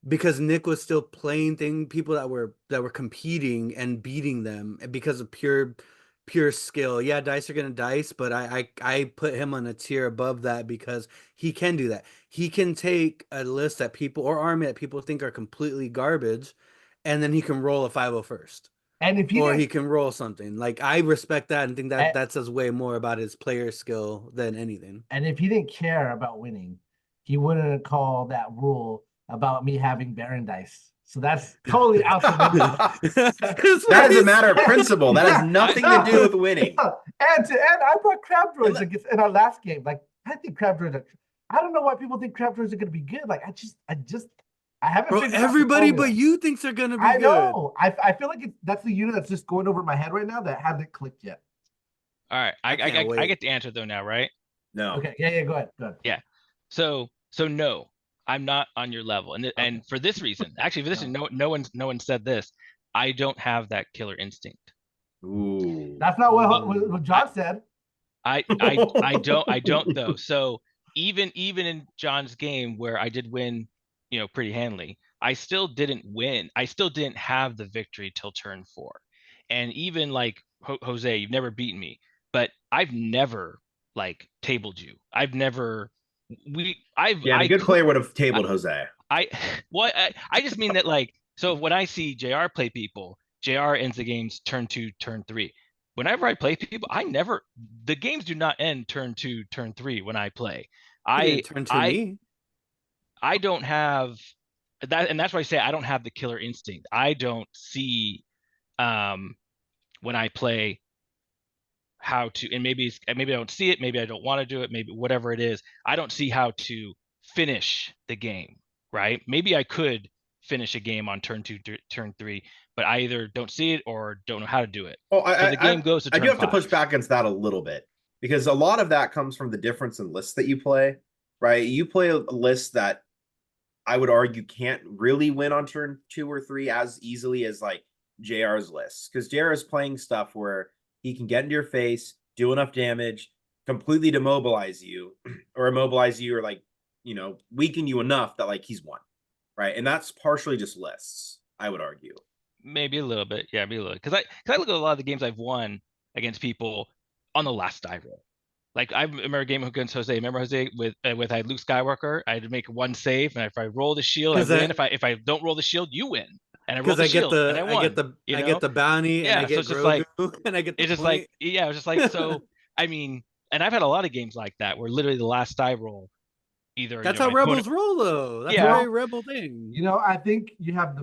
because Nick was still playing people that were competing and beating them because of pure skill. Yeah, dice are gonna dice, but I put him on a tier above that because he can do that. He can take a list that people or army that people think are completely garbage, and then he can roll a 501st. And if he Or didn't, he can roll something. Like, I respect that and think that and, that says way more about his player skill than anything. and if he didn't care about winning, he wouldn't have called that rule about me having Baron dice. So that's totally out the window. That is a matter of principle. That has nothing to do with winning. And I brought crab droids against in our last game. Like, I think crab droids are, I don't know why people think crab droids are gonna be good. Like, I haven't Bro, figured out the everybody formula. but you thinks they're gonna be I good. know. I feel like that's the unit that's just going over my head right now that hasn't clicked yet. All right, I can't wait. get the answer though now, right? No. Okay, yeah, go ahead. Yeah. So no, I'm not on your level, and for this reason, actually, for this reason, no one said this. I don't have that killer instinct. Ooh. That's not what John said. I don't though. So even in John's game where I did win, pretty handily, I still didn't win. I still didn't have the victory till turn 4. And even like Jose, you've never beaten me, but I've never like tabled you. I've never a good player would have tabled Jose. I just mean that, like, so when I see JR play people, JR ends the games turn 2, turn 3. Whenever I play people, the games do not end turn 2, turn 3 when I play. Me. I don't have that, and that's why I say I don't have the killer instinct. I don't see when I play how to, and maybe I don't see it, maybe I don't want to do it, maybe whatever it is, I don't see how to finish the game, right? Maybe I could finish a game on turn 2, turn 3, but I either don't see it or don't know how to do it. Oh, so the game goes to turn I do have 5. to push back against that a little bit, because a lot of that comes from the difference in lists that you play, right? You play a list that I would argue can't really win on turn 2 or 3 as easily as like JR's list, because JR is playing stuff where he can get into your face, do enough damage, completely demobilize you, or immobilize you, or like, weaken you enough that like he's won, right? And that's partially just lists, I would argue. Maybe a little bit, yeah, maybe a little. Because I look at a lot of the games I've won against people on the last die roll. Like, I remember a game against Jose. Remember Jose with I had Luke Skywalker. I had to make one save, and if I roll the shield, I win. If I don't roll the shield, you win. And I roll the shield, and I won. I get the bounty, and I get so it's Grogu, just like, and I get the it's just point. like, yeah, it was just like, so. I mean, and I've had a lot of games like that where literally the last die roll, either that's how rebels roll, though. That's a very rebel thing. I think you have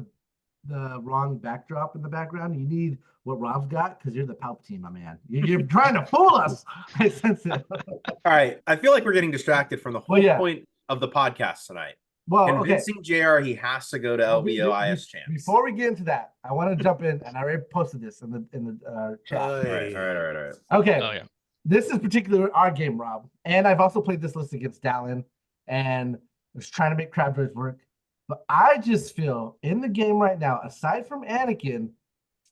the wrong backdrop in the background. You need what Rob's got, because you're the Palpatine, my man. You're trying to fool us. I sense it. All right, I feel like we're getting distracted from the whole point of the podcast tonight. Well, convincing JR he has to go to LVO-IS champs. Before we get into that, I want to jump in, and I already posted this in the chat. All right. Okay. Oh yeah. This is particularly our game, Rob, and I've also played this list against Dallin, and was trying to make crab droids work. But I just feel in the game right now, aside from Anakin,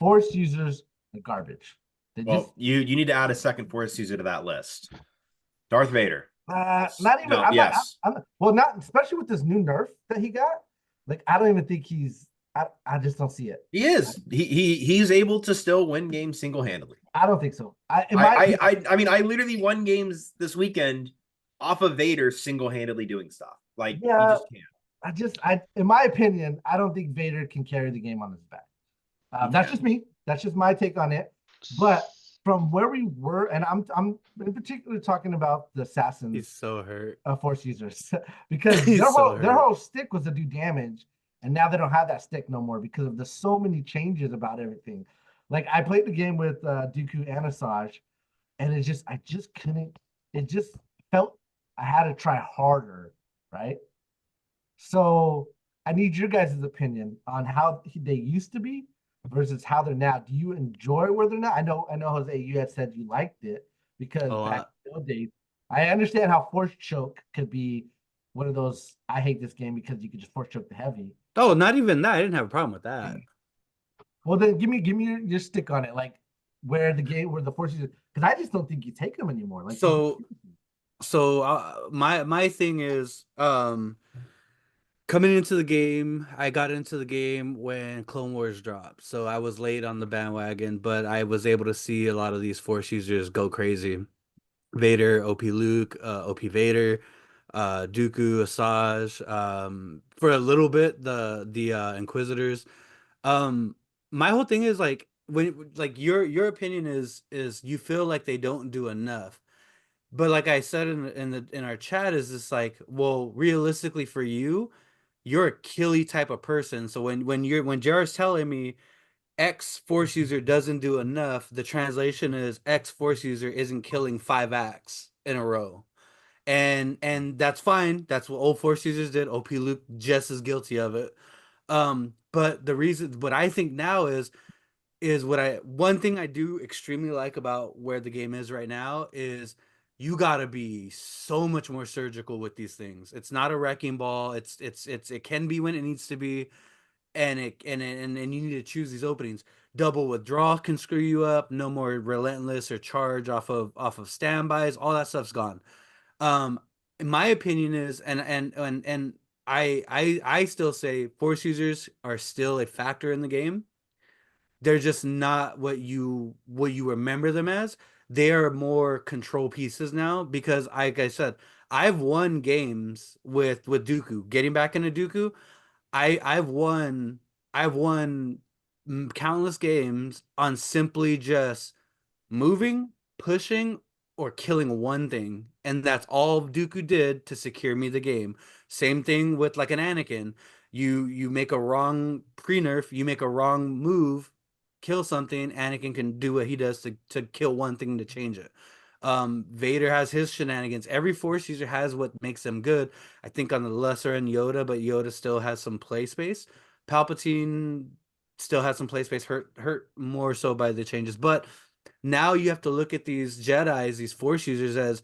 Force users are garbage. You need to add a second Force user to that list. Darth Vader. Not even. No, not especially with this new nerf that he got. Like, I don't even think he's. I just don't see it. He is. He's able to still win games single-handedly. I don't think so. I mean, I literally won games this weekend off of Vader single-handedly doing stuff. Like, he just can't. In my opinion, I don't think Vader can carry the game on his back. That's just me. That's just my take on it. But from where we were, and I'm in particular talking about the assassins. He's so hurt. Force users, because their whole stick was to do damage, and now they don't have that stick no more because of the so many changes about everything. Like, I played the game with Dooku and Asajj, and I just couldn't. It just felt I had to try harder, right? So I need your guys' opinion on how they used to be versus how they're now. Do you enjoy where they're now? I know, Jose, you had said you liked it because back in the days, I understand how force choke could be one of those. I hate this game because you could just force choke the heavy. Oh, not even that. I didn't have a problem with that. Well, then give me your stick on it, like where the force users, because I just don't think you take them anymore. Like, so So my thing is coming into the game, I got into the game when Clone Wars dropped. So I was late on the bandwagon, but I was able to see a lot of these Force users go crazy. Vader, OP Luke, OP Vader, Dooku, Asajj, for a little bit the Inquisitors. Um, my whole thing is like when like your opinion is you feel like they don't do enough. But like I said in our chat, is this like, well, realistically for you, you're a killy type of person. So when Jared's telling me X Force user doesn't do enough, the translation is X Force user isn't killing 5 acts in a row. And that's fine. That's what old Force users did. OP Luke just as guilty of it. But the reason what I think now is what I one thing I do extremely like about where the game is right now is you got to be so much more surgical with these things. It's not a wrecking ball. It can be when it needs to be, and you need to choose these openings. Double withdrawal can screw you up. No more relentless or charge off of standbys. All that stuff's gone. Um, in my opinion is and I still say force users are still a factor in the game. They're just not what you remember them as. They are more control pieces now because, like I said, I've won games with Dooku. Getting back into Dooku, I've won countless games on simply just moving, pushing, or killing one thing, and that's all Dooku did to secure me the game. Same thing with like an Anakin. You make a wrong pre-nerf, you make a wrong move, kill something, Anakin can do what he does to kill one thing to change it. Vader has his shenanigans. Every Force user has what makes them good. I think on the lesser end Yoda, but Yoda still has some play space. Palpatine still has some play space, hurt more so by the changes. But now you have to look at these Jedis, these Force users, as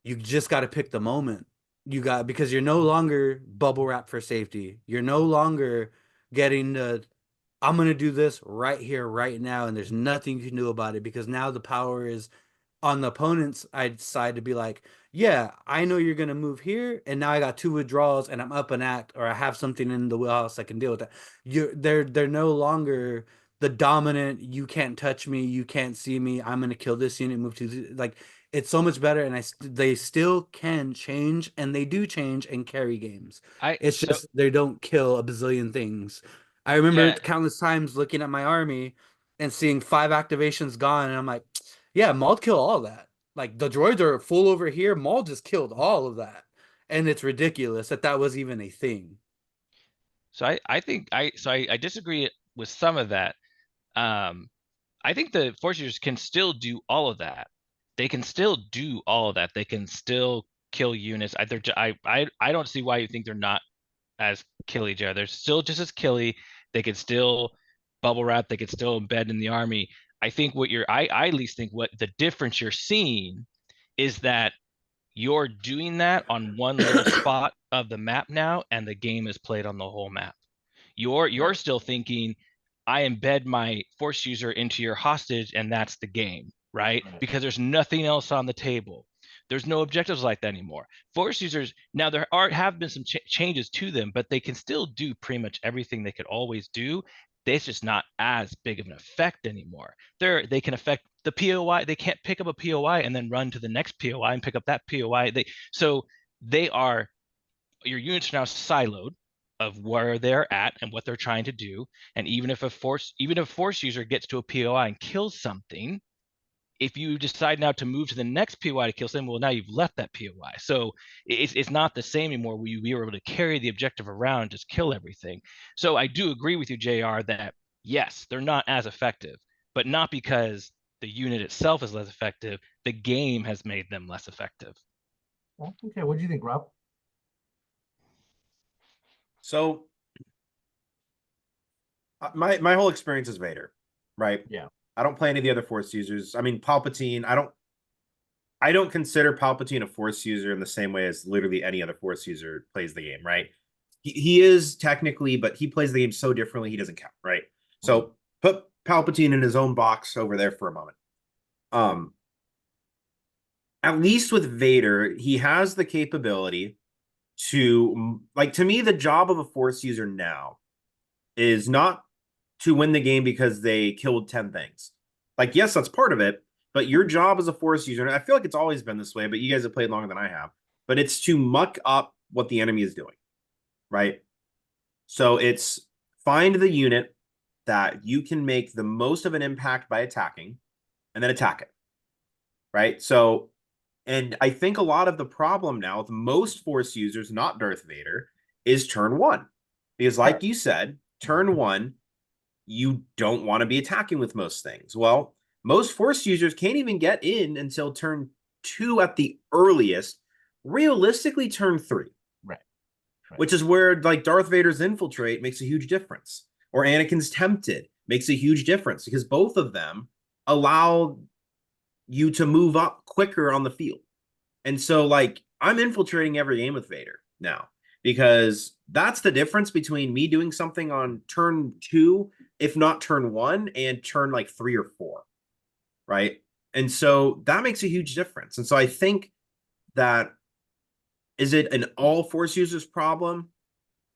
you just got to pick the moment. You got because you're no longer bubble wrap for safety. You're no longer getting the I'm gonna do this right here, right now, and there's nothing you can do about it because now the power is on the opponent's I decide to be like, yeah, I know you're gonna move here, and now I got 2 withdrawals, and I'm up an act, or I have something in the wheelhouse I can deal with that. They're no longer the dominant. You can't touch me. You can't see me. I'm gonna kill this unit. Move to like it's so much better, and they still can change, and they do change and carry games. I It's so just they don't kill a bazillion things. I remember yeah. countless times looking at my army and seeing 5 activations gone, and I'm like, yeah, Maul killed all that. Like the droids are full over here. Maul just killed all of that, and it's ridiculous that that was even a thing. So I think I disagree with some of that. Um, I think the force users can still do all of that. They can still do all of that. They can still kill units. I don't see why you think they're not as killy, Jared. They're still just as killy. They can still bubble wrap. They can still embed in the army. I think I at least think what the difference you're seeing is that you're doing that on one little spot of the map now, and the game is played on the whole map. You're still thinking, I embed my force user into your hostage, and that's the game, right? Right. Because there's nothing else on the table. There's no objectives like that anymore. Force users now have been some changes to them, but they can still do pretty much everything they could always do. It's just not as big of an effect anymore. They can affect the POI. They can't pick up a POI and then run to the next POI and pick up that POI. They are your units are now siloed of where they're at and what they're trying to do. And even if a force user gets to a POI and kills something, if you decide now to move to the next POI to kill something, well, now you've left that POI. So it's not the same anymore where we were able to carry the objective around and just kill everything. So I do agree with you, JR, that yes, they're not as effective, but not because the unit itself is less effective. The game has made them less effective. Okay, what do you think, Rob? So my whole experience is Vader, right? Yeah. I don't play any of the other Force users. I mean, Palpatine, I don't consider Palpatine a Force user in the same way as literally any other Force user plays the game, right? He is technically, but he plays the game so differently, he doesn't count, right? So put Palpatine in his own box over there for a moment. at least with Vader, he has the capability to, like, to me, the job of a Force user now is not to win the game because they killed 10 things. Like, yes, that's part of it, but your job as a Force user, and I feel like it's always been this way, but you guys have played longer than I have, but it's to muck up what the enemy is doing, right? So it's find the unit that you can make the most of an impact by attacking, and then attack it, right? So, and I think a lot of the problem now with most Force users, not Darth Vader, is turn one. Because like you said, turn one, you don't want to be attacking with most things. Well, most Force users can't even get in until turn 2 at the earliest, realistically turn 3. Right. Which is where, like, Darth Vader's infiltrate makes a huge difference. Or Anakin's tempted makes a huge difference, because both of them allow you to move up quicker on the field. And so, like, I'm infiltrating every game with Vader now, because that's the difference between me doing something on turn 2, if not turn 1, and turn like 3 or 4, right? And so that makes a huge difference. And so I think that, is it an all Force users problem?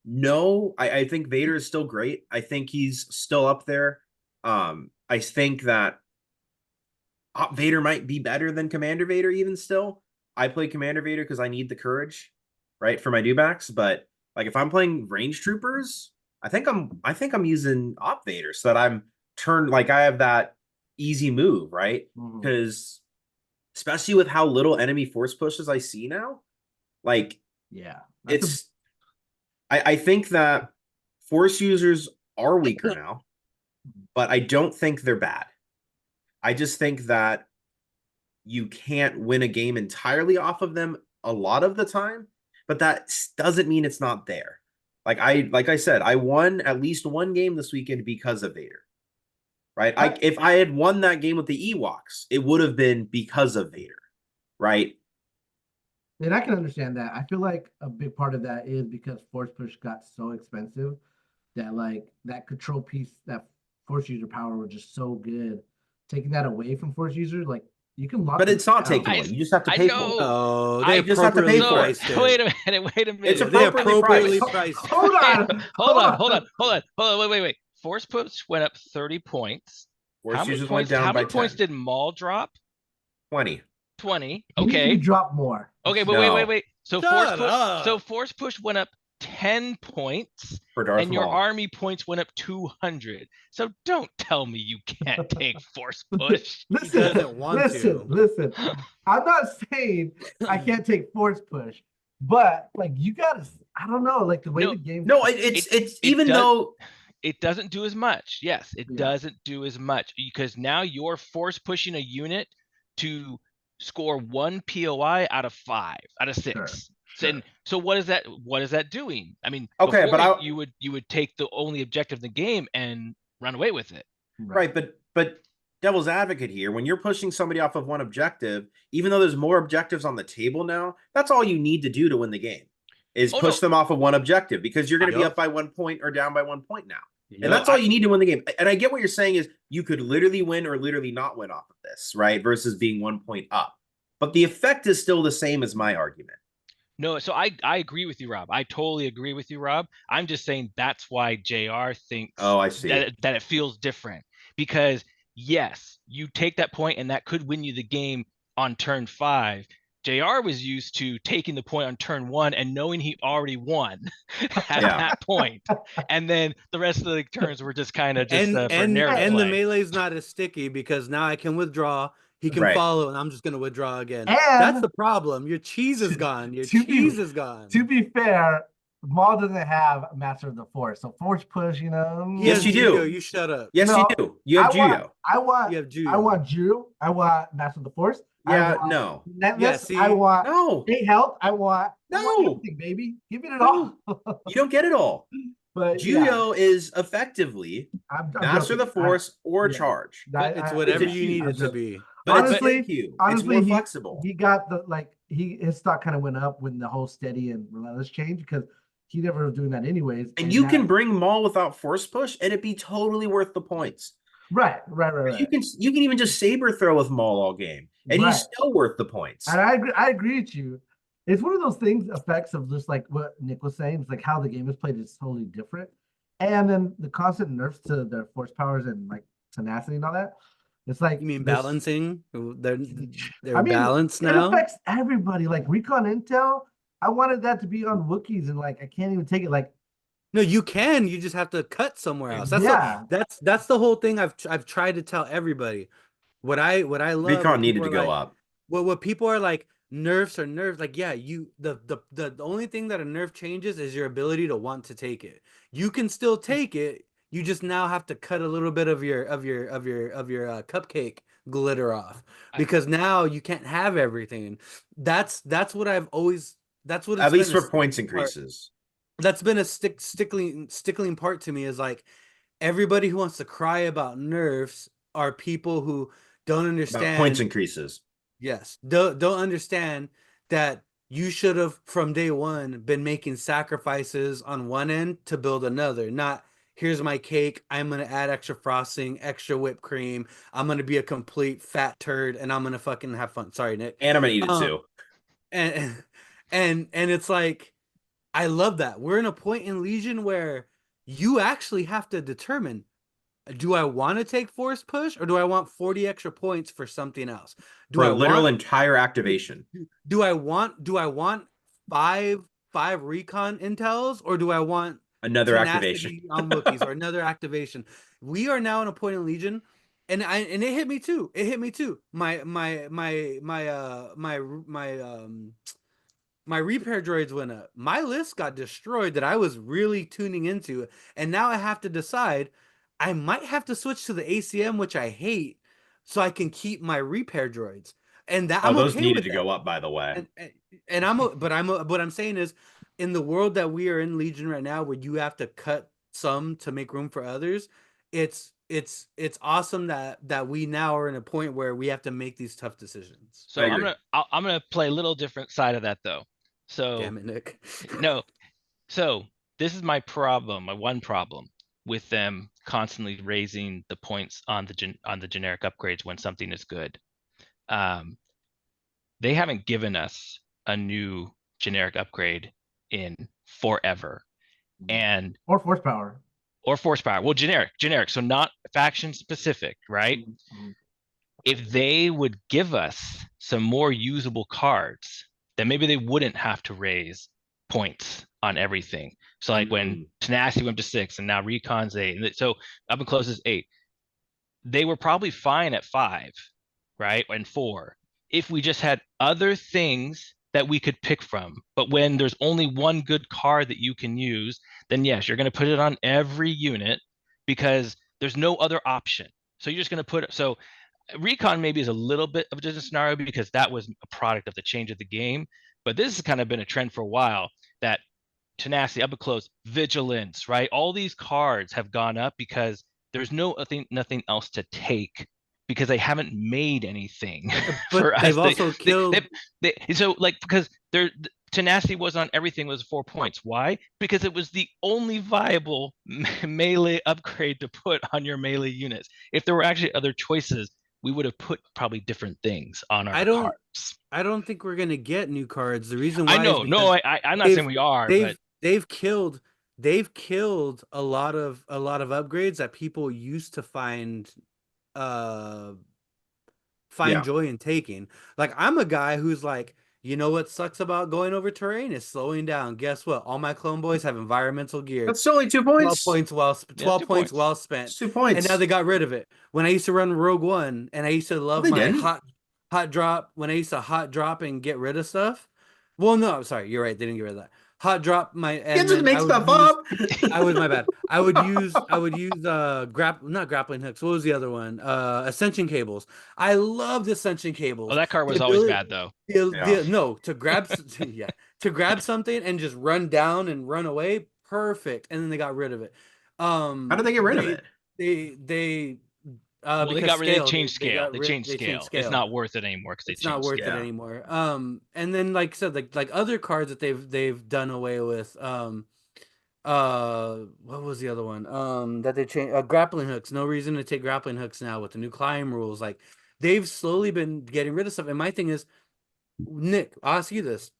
No, I think Vader is still great. I think he's still up there. I think that Vader might be better than Commander Vader even still. I play Commander Vader because I need the courage, right, for my dewbacks. But like, if I'm playing range troopers, I think I'm using Op Vader so that I'm turned, like, I have that easy move, right? Because especially with how little enemy force pushes I see now, like, Yeah, it's I think that Force users are weaker now, but I don't think they're bad. I just think that you can't win a game entirely off of them a lot of the time, but that doesn't mean it's not there. Like I said, I won at least one game this weekend because of Vader. Right? If I had won that game with the Ewoks, it would have been because of Vader. Right? And I can understand that. I feel like a big part of that is because Force Push got so expensive that, like, that control piece, that Force user power was just so good. Taking that away from Force users, like, you can lock. But it's not down. taken away. You just have to I pay know. for it. Oh, I they just have to pay appropriately for it. priced it. Wait a minute. Wait a minute. It's They appropriately appropriately priced. priced. Hold on. Hold on. Wait. Force push went up 30 points. Force How many users points? went down How by many points 10. did Maul drop? 20. 20. He needs to be Okay. dropped more. Okay, but No. wait. So Shut up. Force push went up 10 points, For Darth and your Maul. army points went up 200. So don't tell me you can't take Force push. He doesn't want to. Listen. I'm not saying I can't take Force Push, but, like, you gotta, I don't know, like, the way the game. No, it's even though it doesn't do as much. Yes, it Yeah. doesn't do as much, because now you're force pushing a unit to score 1 POI out of 5, out of 6. Sure. And so what is that doing? I mean, Okay, before but you would take the only objective in the game and run away with it. right, but devil's advocate here, when you're pushing somebody off of one objective, even though there's more objectives on the table now, that's all you need to do to win the game, is push them off of one objective, because you're going to be up by 1 point or down by 1 point now. And that's all you need to win the game. And I get what you're saying is you could literally win or literally not win off of this, right? Versus being 1 point up. But the effect is still the same as my argument. No, so I agree with you, Rob. I totally agree with you, Rob. I'm just saying that's why JR thinks I see. that it feels different. Because yes, you take that point and that could win you the game on turn 5. JR was used to taking the point on turn 1 and knowing he already won at that point. And then the rest of the turns were just kind of just and the melee's not as sticky, because now I can withdraw. He can follow, and I'm just going to withdraw again. And that's the problem. Your cheese is gone. Your cheese is gone. To be fair, Maul doesn't have Master of the Force, so Force Push, you know. Yes, you do. You shut up. Yes, you do. You have Juyo. I want Juyo. I want Master of the Force. Yeah, no. I want no. 8 health. I want everything, baby. Give it all. You don't get it all. But Juyo is effectively Master of the Force or Charge. It's whatever you need it to be. But honestly, it's more flexible. He got his stock kind of went up when the whole steady and relentless change, because he never was doing that anyways. And you can bring Maul without force push, and it'd be totally worth the points. Right. You can even just saber throw with Maul all game, and he's Right. still worth the points. And I agree with you. It's one of those things, effects of just like what Nick was saying. It's like how the game is played is totally different. And then the constant nerfs to their force powers and like tenacity and all that. It's like You mean this, balancing? They're I mean, balanced it now. affects everybody. Like Recon Intel, I wanted that to be on Wookiees, and like I can't even take it. Like, No, you can. You just have to cut somewhere else. yeah, That's the whole thing. I've tried to tell everybody. What I love. Recon What needed people to are go like, up. what people are like, nerfs are nerfs. Like, yeah, the only thing that a nerf changes is your ability to want to take it. You can still take it. You just now have to cut a little bit of your cupcake glitter off, because now you can't have everything. That's what I've always. That's what it's At least been for points part. increases. That's been a stickling part to me, is like everybody who wants to cry about nerfs are people who don't About understand. points increases. Yes, don't understand that you should have from day one been making sacrifices on one end to build another. Not, here's my cake, I'm gonna add extra frosting, extra whipped cream, I'm gonna be a complete fat turd, and I'm gonna fucking have fun. Sorry, Nick. And I'm gonna eat it too. And and it's like, I love that we're in a point in Legion where you actually have to determine, do I want to take force push, or do I want 40 extra points for something else? Do For I a literal want entire activation. do I want five recon intels, or do I want Another activation. tenacity on Wookiees or another activation? We are now in a point in Legion, and it hit me too. It hit me too. My repair droids went up. My list got destroyed that I was really tuning into. And now I have to decide, I might have to switch to the ACM, which I hate, so I can keep my repair droids. And that, I'm those okay needed with to that. go up, by the way. And what I'm saying is, in the world that we are in Legion right now, where you have to cut some to make room for others, it's awesome that we now are in a point where we have to make these tough decisions. So I'm gonna play a little different side of that though. So Damn it, Nick. no, so this is my problem, my one problem with them constantly raising the points on the generic upgrades when something is good. They haven't given us a new generic upgrade in forever, and or force power. Well, generic, so not faction specific, right? Mm-hmm. If they would give us some more usable cards, then maybe they wouldn't have to raise points on everything. So like when Tenacity went to 6 and now Recon's 8, and so up and close is 8. They were probably fine at 5, right? And 4. If we just had other things that we could pick from. But when there's only one good card that you can use, then yes, you're going to put it on every unit because there's no other option. So you're just going to put it. So Recon maybe is a little bit of a different scenario because that was a product of the change of the game. But this has kind of been a trend for a while, that Tenacity, up and close, Vigilance, right? All these cards have gone up because there's nothing else to take, because they haven't made anything. But they've also killed. So like, because Tenacity was on everything, was 4 points. Why? Because it was the only viable melee upgrade to put on your melee units. If there were actually other choices, we would have put probably different things on our cards. I don't think we're gonna get new cards. The reason why I know, I'm not saying we are, but they've killed a lot of upgrades that people used to find joy in taking. Like, I'm a guy who's like, you know what sucks about going over terrain is slowing down. Guess what? All my clone boys have environmental gear. That's only 2 points. 12 points well spent. 2 points. And now they got rid of it. When I used to run Rogue One, and I used to love my hot drop, when I used to hot drop and get rid of stuff. Well, no, I'm sorry, you're right. They didn't get rid of that. Hot drop my. You just make stuff up. My bad. I would use not grappling hooks. What was the other one? Ascension cables. I loved ascension cables. Oh, that card was always bad though. To grab to grab something and just run down and run away. Perfect. And then they got rid of it. How did they get rid of it? They changed scale. They changed scale. It's not worth it anymore because it's not worth it anymore. And then, like I said, like other cards that they've done away with. What was the other one? That they changed grappling hooks. No reason to take grappling hooks now with the new climb rules. Like they've slowly been getting rid of stuff. And my thing is, Nick, I'll ask you this: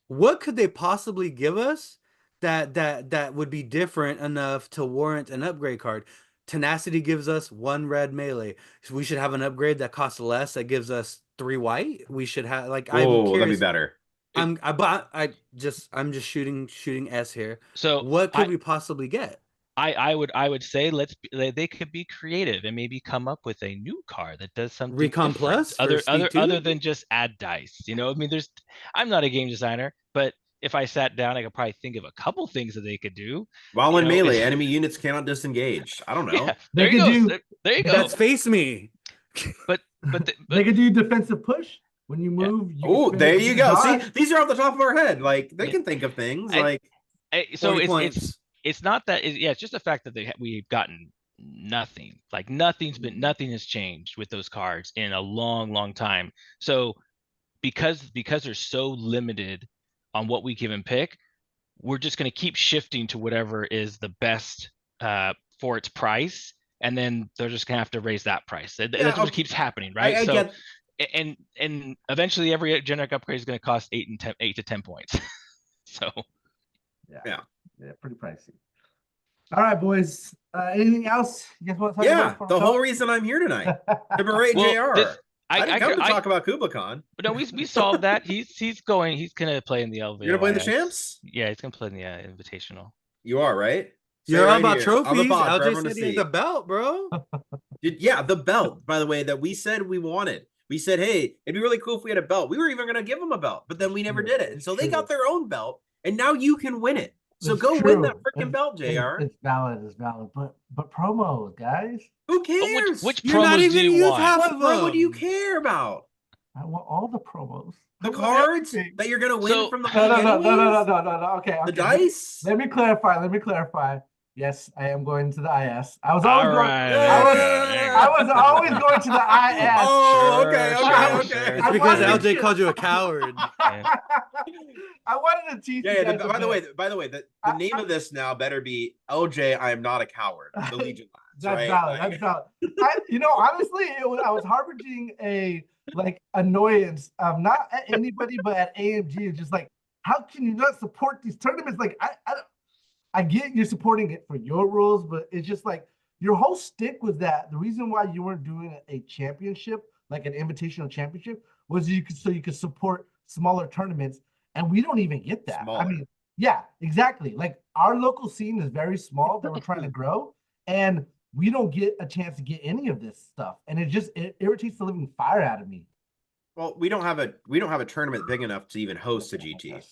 what could they possibly give us that would be different enough to warrant an upgrade card? Tenacity gives us 1 red melee. So we should have an upgrade that costs less that gives us 3 white. We should have like I'm Oh, that'd be curious. better. I'm just shooting S here. So What could we possibly get? I would say they could be creative and maybe come up with a new card that does something Recon different. Plus for Speed 2? Other than just add dice. You know, I mean, I'm not a game designer, but if I sat down, I could probably think of a couple things that they could do. While You in know, melee, enemy units cannot disengage. I don't know. Yeah, They there you could go. do- There you go. That's face me. But They could do defensive push when you move. You Oh, can there finish you with go. dodge. See, these are off the top of our head. Like they Yeah. can think of things. I- Like So 40 points. it's not that it's just the fact that we've gotten nothing. Like nothing has changed with those cards in a long time. So because they're so limited on what we give and pick, we're just going to keep shifting to whatever is the best for its price, and then they're just going to have to raise that price. That's what keeps happening, right? I So get. and eventually every generic upgrade is going to cost 8 to 10 points. So Yeah, pretty pricey. All right, boys. Anything else you guys want to talk Yeah, about? the whole reason I'm here tonight to berate Well, Jr. I didn't come to I talk about Kublacon. but no, we solved that. He's gonna play in the LVO. You're gonna play in the champs? Yeah, he's gonna play in the invitational. You are, right? Say You're it all right about here on the trophies. pod for LJ everyone to said he had see. the belt, bro. Yeah, the belt, by the way, that we said we wanted. We said, hey, it'd be really cool if we had a belt. We were even going to give them a belt, but then we never did it. And so they got their own belt, and now you can win it. So It's go win true. that freaking belt, JR. It's valid. But promos, guys. Who cares? Which You're not promos even do you use want? half What of promo them. do you care about? I want all the promos. The I want cards everything. that you're going to win So- from the No, league anyways? no. Okay. The dice? Let me clarify. Yes, I am going to the IS. I was All always going. right, I was always going to the IS. Oh, Sure, okay, sure, okay. sure. It's I because wanted to- LJ called you a coward. I wanted to tease you Yeah, guys. by the way, the name of this now better be LJ, I am not a coward. The Legion Lads, That's right? valid. Like- That's valid. Honestly, I was harboring a annoyance, not at anybody, but at AMG. Just like, how can you not support these tournaments? Like, I get you're supporting it for your rules, but it's just like your whole stick was that the reason why you weren't doing a championship, like an invitational championship, was you could support smaller tournaments, and we don't even get that. Smaller. I mean, yeah, exactly. Like our local scene is very small that we're trying to grow, and we don't get a chance to get any of this stuff, and it irritates the living fire out of me. Well, we don't have a tournament big enough to even host a GT.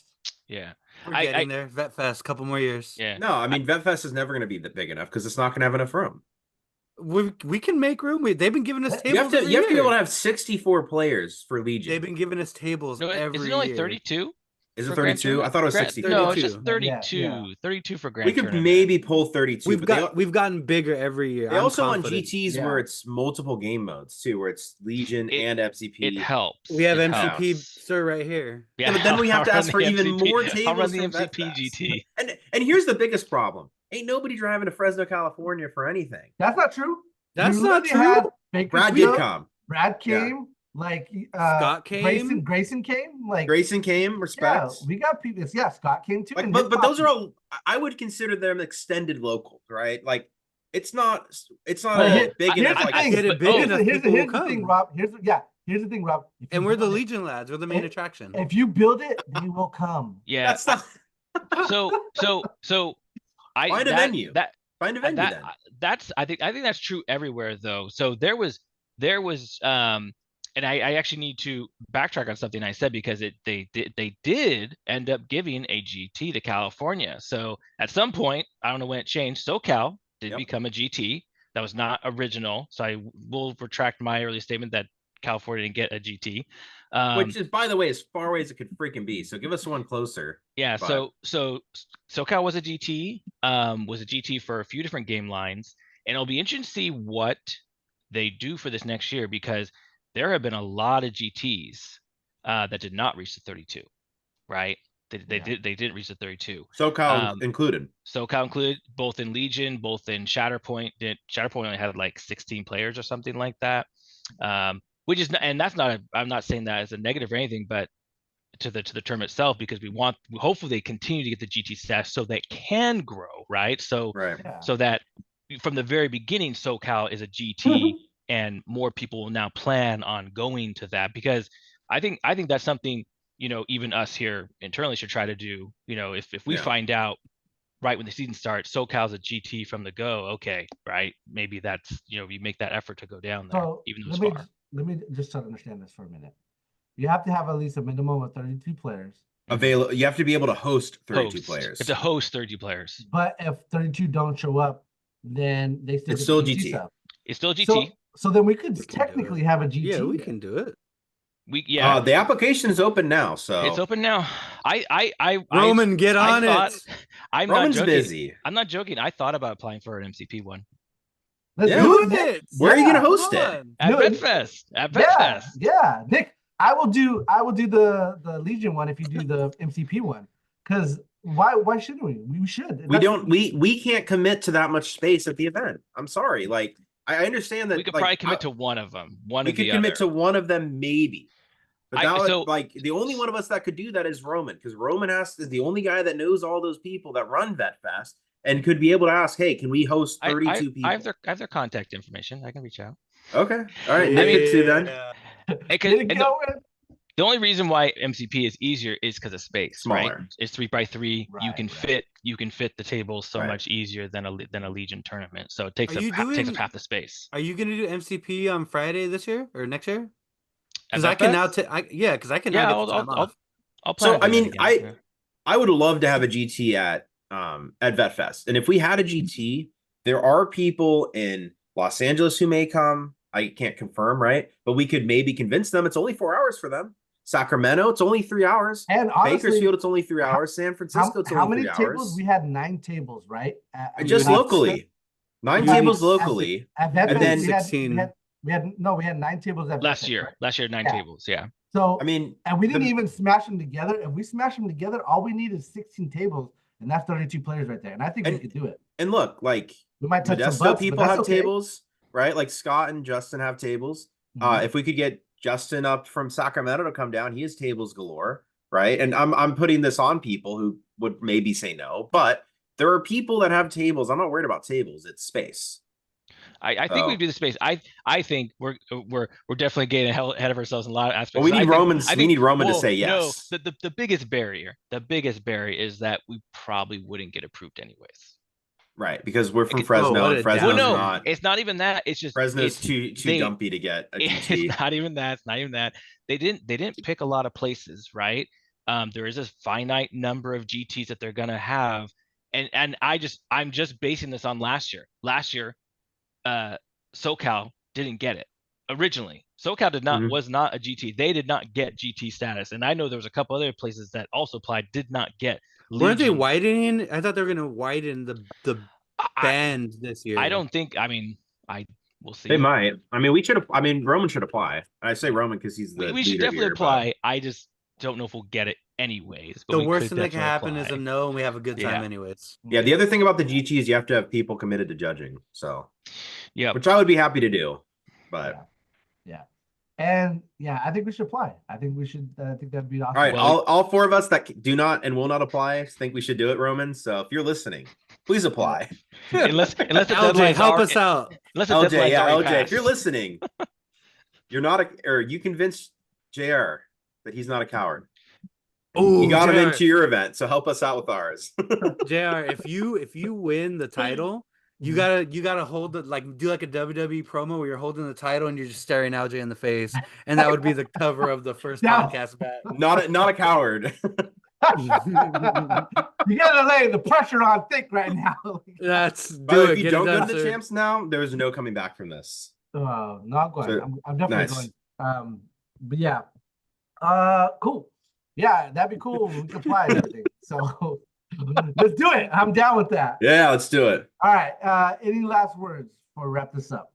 Yeah. We're getting there. Vet Fest, couple more years. Yeah. No, I mean VetFest is never going to be big enough because it's not going to have enough room. We can make room. They've been giving us tables. You have to every be able year. to have 64 players for Legion. They've been giving us tables No, every is it only year. 32? Is it for Grand 32? I thought it was Tournament? 64. No, it's just 32. 32. Yeah. 32 for Grand We could Tournament. maybe pull 32. We've gotten bigger every year. They I'm also confident. on GTs Yeah. where it's multiple game modes too, where it's Legion and FCP. It helps. We have It MCP helps. sir right here. Yeah, but then we have to I'll ask run for the even MCP more I'll tables run the from MCP VetFest. GT. And here's the biggest problem: ain't nobody driving to Fresno, California for anything. That's not true. That's We not literally true. had Brad did Bakersfield, come. Brad Yeah. came. Like Scott came. Grayson came. Like Grayson came. yeah, Respect. we got people. Yeah, Scott came too. Like, and but his those are posse. all. I would consider them extended locals, right? Like it's not But a big here's enough. the Like thing. get it big Here's enough, the- here's the- people will here's the thing, come. Rob. Here's the thing, Rob. If And you we're the build it- Legion lads. We're the main If- attraction. If you build it, they will come. Yeah. that's not. So I Find a that- venue. That Find a venue then. that's I think that's true everywhere though. So there was and I actually need to backtrack on something I said because they did end up giving a GT to California. So at some point, I don't know when it changed, SoCal did Yep. become a GT. That was not original. So I will retract my early statement that California didn't get a GT. Which is, by the way, as far away as it could freaking be. So give us one closer. Yeah, But- so SoCal was a GT for a few different game lines, and it'll be interesting to see what they do for this next year because there have been a lot of GTs that did not reach the 32, right? They didn't reach the 32. SoCal included. SoCal included, both in Legion, both in Shatterpoint. Shatterpoint only had like 16 players or something like that. Which is, and that's not, I'm not saying that as a negative or anything, but to the term itself, because hopefully they continue to get the GT status so they can grow, right? So so that from the very beginning, SoCal is a GT and more people will now plan on going to that, because I think that's something, even us here internally should try to do. If we find out right when the season starts, SoCal's a GT from the go, okay, right? Maybe that's, we make that effort to go down there, even though it's far. Let me just try to understand this for a minute. You have to have at least a minimum of 32 players. You have to be able to host 32 players. You have to host 32 players. But if 32 don't show up, then they still it's still GT. Sub. It's still GT. So then we could technically have a GT. Yeah, we can do it. The application is open now, so it's open now. Roman, get on it. Roman's busy. I'm not joking. I thought about applying for an MCP one. Let's do it. Where are you gonna host it? At VetFest. At VetFest. Yeah, Nick. I will do the Legion one if you do the MCP one. Because why shouldn't we? We should. We can't commit to that much space at the event. I'm sorry. Like, I understand that we could probably commit to one of them. We could commit to one of them, maybe. But the only one of us that could do that is Roman, because Roman is the only guy that knows all those people that run VetFest and could be able to ask, hey, can we host 32 people? I have their contact information. I can reach out. Okay. All right. Nick too then. The only reason why MCP is easier is because of space. Smaller. Right? It's 3x3. You can fit the tables so much easier than a Legion tournament. So it takes up half the space. Are you gonna do MCP on Friday this year or next year? Because I can now take. Because I can now get the time off. I'll plan. So I mean, I would love to have a GT at VetFest, and if we had a GT, there are people in Los Angeles who may come. I can't confirm, right? But we could maybe convince them. It's only 4 hours for them. Sacramento, it's only 3 hours. And honestly, Bakersfield, it's only 3 hours. San Francisco, it's only 3 hours. How many tables? We had 9 tables, right? Just locally. 9 tables locally. At VetFest, and then 16. We had 9 tables at last year. Last year, 9 tables. Yeah. So I mean, and we didn't even smash them together. If we smash them together, all we need is 16 tables, and that's 32 players right there. And I think we could do it. And look, like, we might touch Modesto some butts, people have tables, right? Like Scott and Justin have tables. If we could get Justin up from Sacramento to come down, he has tables galore, right? And I'm putting this on people who would maybe say no, but there are people that have tables. I'm not worried about tables. It's space. I think we do the space. I think we're definitely getting ahead of ourselves in a lot of aspects. Well, we need Roman to say yes. No, the biggest barrier is that we probably wouldn't get approved anyways. Right, because we're from Fresno, and Fresno's not. It's not even that. It's just Fresno's too dumpy to get a GT. It's not even that. It's not even that. They didn't pick a lot of places, right? There is a finite number of GTs that they're gonna have, and I'm just basing this on last year. Last year, SoCal didn't get it originally. SoCal was not a GT. They did not get GT status, and I know there was a couple other places that also applied did not get. Weren't they widening? I thought they were going to widen the band this year. I don't think. I mean, we'll see. They might. I mean, Roman should apply. I say Roman because he's the. We should definitely apply. But I just don't know if we'll get it anyways. But the worst thing that can happen is a no, and we have a good time anyways. Yeah. The other thing about the GT is you have to have people committed to judging. So. Yeah. Which I would be happy to do, but. Yeah. And I think we should apply. I think we should. I think that'd be awesome. All right, all 4 of us that do not and will not apply think we should do it, Roman. So if you're listening, please apply. unless LJ, help us out. LJ, if you're listening, you convinced JR that he's not a coward. Ooh, you got him into your event, so help us out with ours. JR, if you win the title. You gotta hold it, do like a WWE promo where you're holding the title and you're just staring LJ in the face, and that would be the cover of the first podcast back. Not a coward. You gotta lay the pressure on thick right now. If you don't go to the champs now, there is no coming back from this. Not going. So, I'm definitely going. But yeah. Cool. Yeah, that'd be cool. We could apply everything. So. Let's do it. I'm down with that. Yeah, let's do it. All right. Any last words before we wrap this up?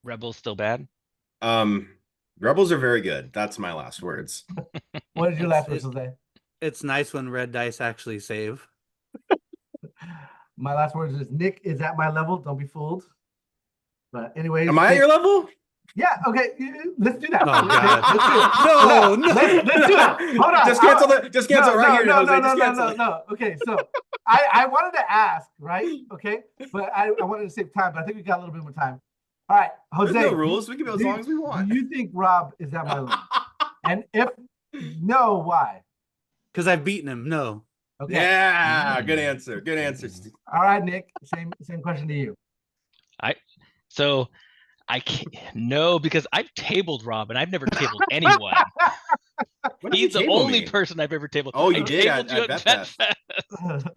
Rebels still bad? Rebels are very good. That's my last words. What is your last words, Jose? It's nice when red dice actually save. My last words is Nick is at my level. Don't be fooled. But anyways, Am I at your level? yeah. Okay, let's do that. Oh, Let's God. do it. No, Let's do it. Hold on. Just cancel right here, Jose. Just cancel it. No. Okay, so I wanted to ask, right? Okay, but I wanted to save time, but I think we got a little bit more time. All right, Jose. There's no rules. We can go as long as we want. Do you think Rob is at my level? And if no, why? Because I've beaten him. No. Okay. Yeah, good answer. Good answer. All right, Nick. Same question to you. So I can't no, because I've tabled Rob and I've never tabled anyone. When did you He's the table only me? person I've ever tabled. Oh, you I did tabled at you Bet Bet Fest. Fest.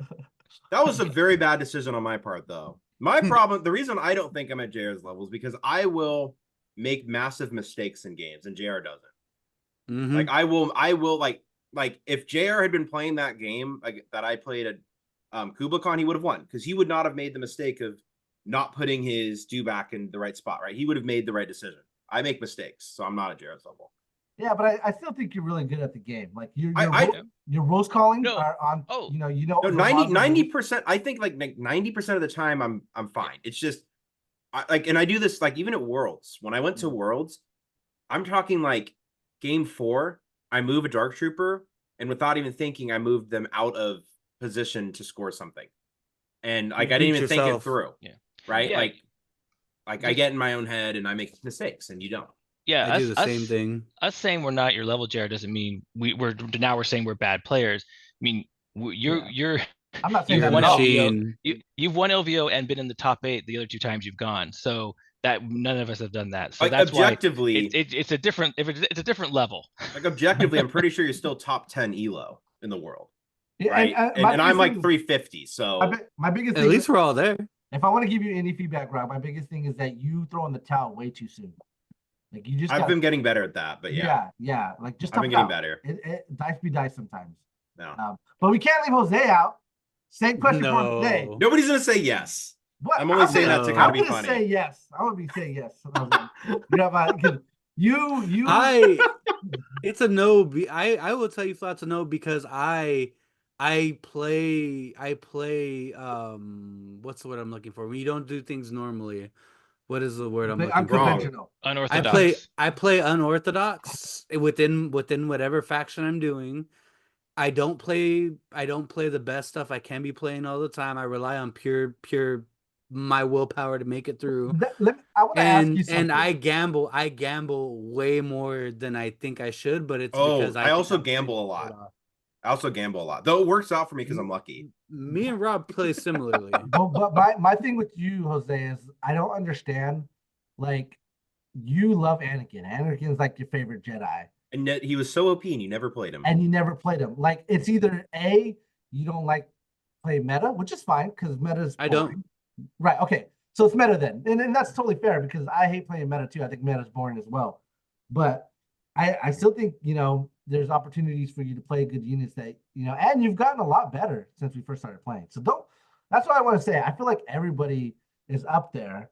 That was a very bad decision on my part, though. My problem, the reason I don't think I'm at JR's level is because I will make massive mistakes in games and JR doesn't. Mhm. Like I will like if JR had been playing that game like that I played at Kublacon, he would have won because he would not have made the mistake of not putting his do back in the right spot, right? He would have made the right decision. I make mistakes, so I'm not at JR's level. Yeah, but I still think you're really good at the game. Like your roast calling No. are on. Oh. No, No, 90%. I think like 90% of the time I'm fine. It's just and I do this like even at Worlds. When I went to Worlds, I'm talking like game 4, I move a Dark Trooper, and without even thinking, I moved them out of position to score something. And like I didn't even think it through. Yeah. Right? Yeah. Like I get in my own head and I make mistakes and you don't. Yeah, I do the same thing. Us saying we're not your level, Jared, doesn't mean we're saying we're bad players. I mean, you're I'm not saying you've that won at all. machine. you've won LVO and been in the top 8 the other 2 times you've gone. So that none of us have done that. So Like that's objectively, why it's a different it's a different level. like objectively, I'm pretty sure you're still top 10 elo in the world. Yeah, Right. And I'm like 350. So my biggest At thing least we're all there. if I want to give you any feedback, Rob, my biggest thing is that you throw in the towel way too soon. Like you just I've been getting better at that, but yeah. Like just I've been getting better. Dice be dice sometimes. No. But we can't leave Jose out. Same question for today. Nobody's gonna say yes. What? I'm only saying that to kind of be I'm funny. gonna say yes. I'm gonna be saying yes. You. It's a no. I will tell you flat it's a no because I play what's the word I'm looking for? When you don't do things normally. What is the word I'm looking for? Unconventional. Unorthodox. I play unorthodox within whatever faction I'm doing. I don't play the best stuff I can be playing all the time. I rely on pure my willpower to make it through. I want to ask you something. And I gamble way more than I think I should, but it's because I also gamble a lot. Though it works out for me because I'm lucky. Me and Rob play similarly. but my thing with you, Jose, is I don't understand. Like, you love Anakin. Anakin's like your favorite Jedi. And yet he was so OP and you never played him. And you never played him. Like, it's either A, you don't like play meta, which is fine because meta is boring. I don't. Right, okay. So it's meta then. And that's totally fair because I hate playing meta too. I think meta is boring as well. But I still think, there's opportunities for you to play good units that, and you've gotten a lot better since we first started playing. So that's what I want to say. I feel like everybody is up there.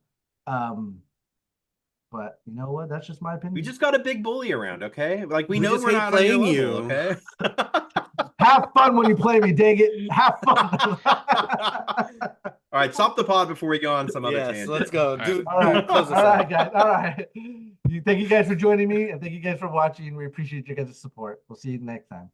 But you know what? That's just my opinion. We just got a big bully around, okay? Like we know just we're hate not playing on your level, you. okay? Have fun when you play me, dang it. Have fun. All right, stop the pod before we go on some other Yes, tangent. let's go. All right. Dude, All right, close this all right, out. guys. All right. Thank you guys for joining me, and thank you guys for watching. We appreciate your guys' support. We'll see you next time.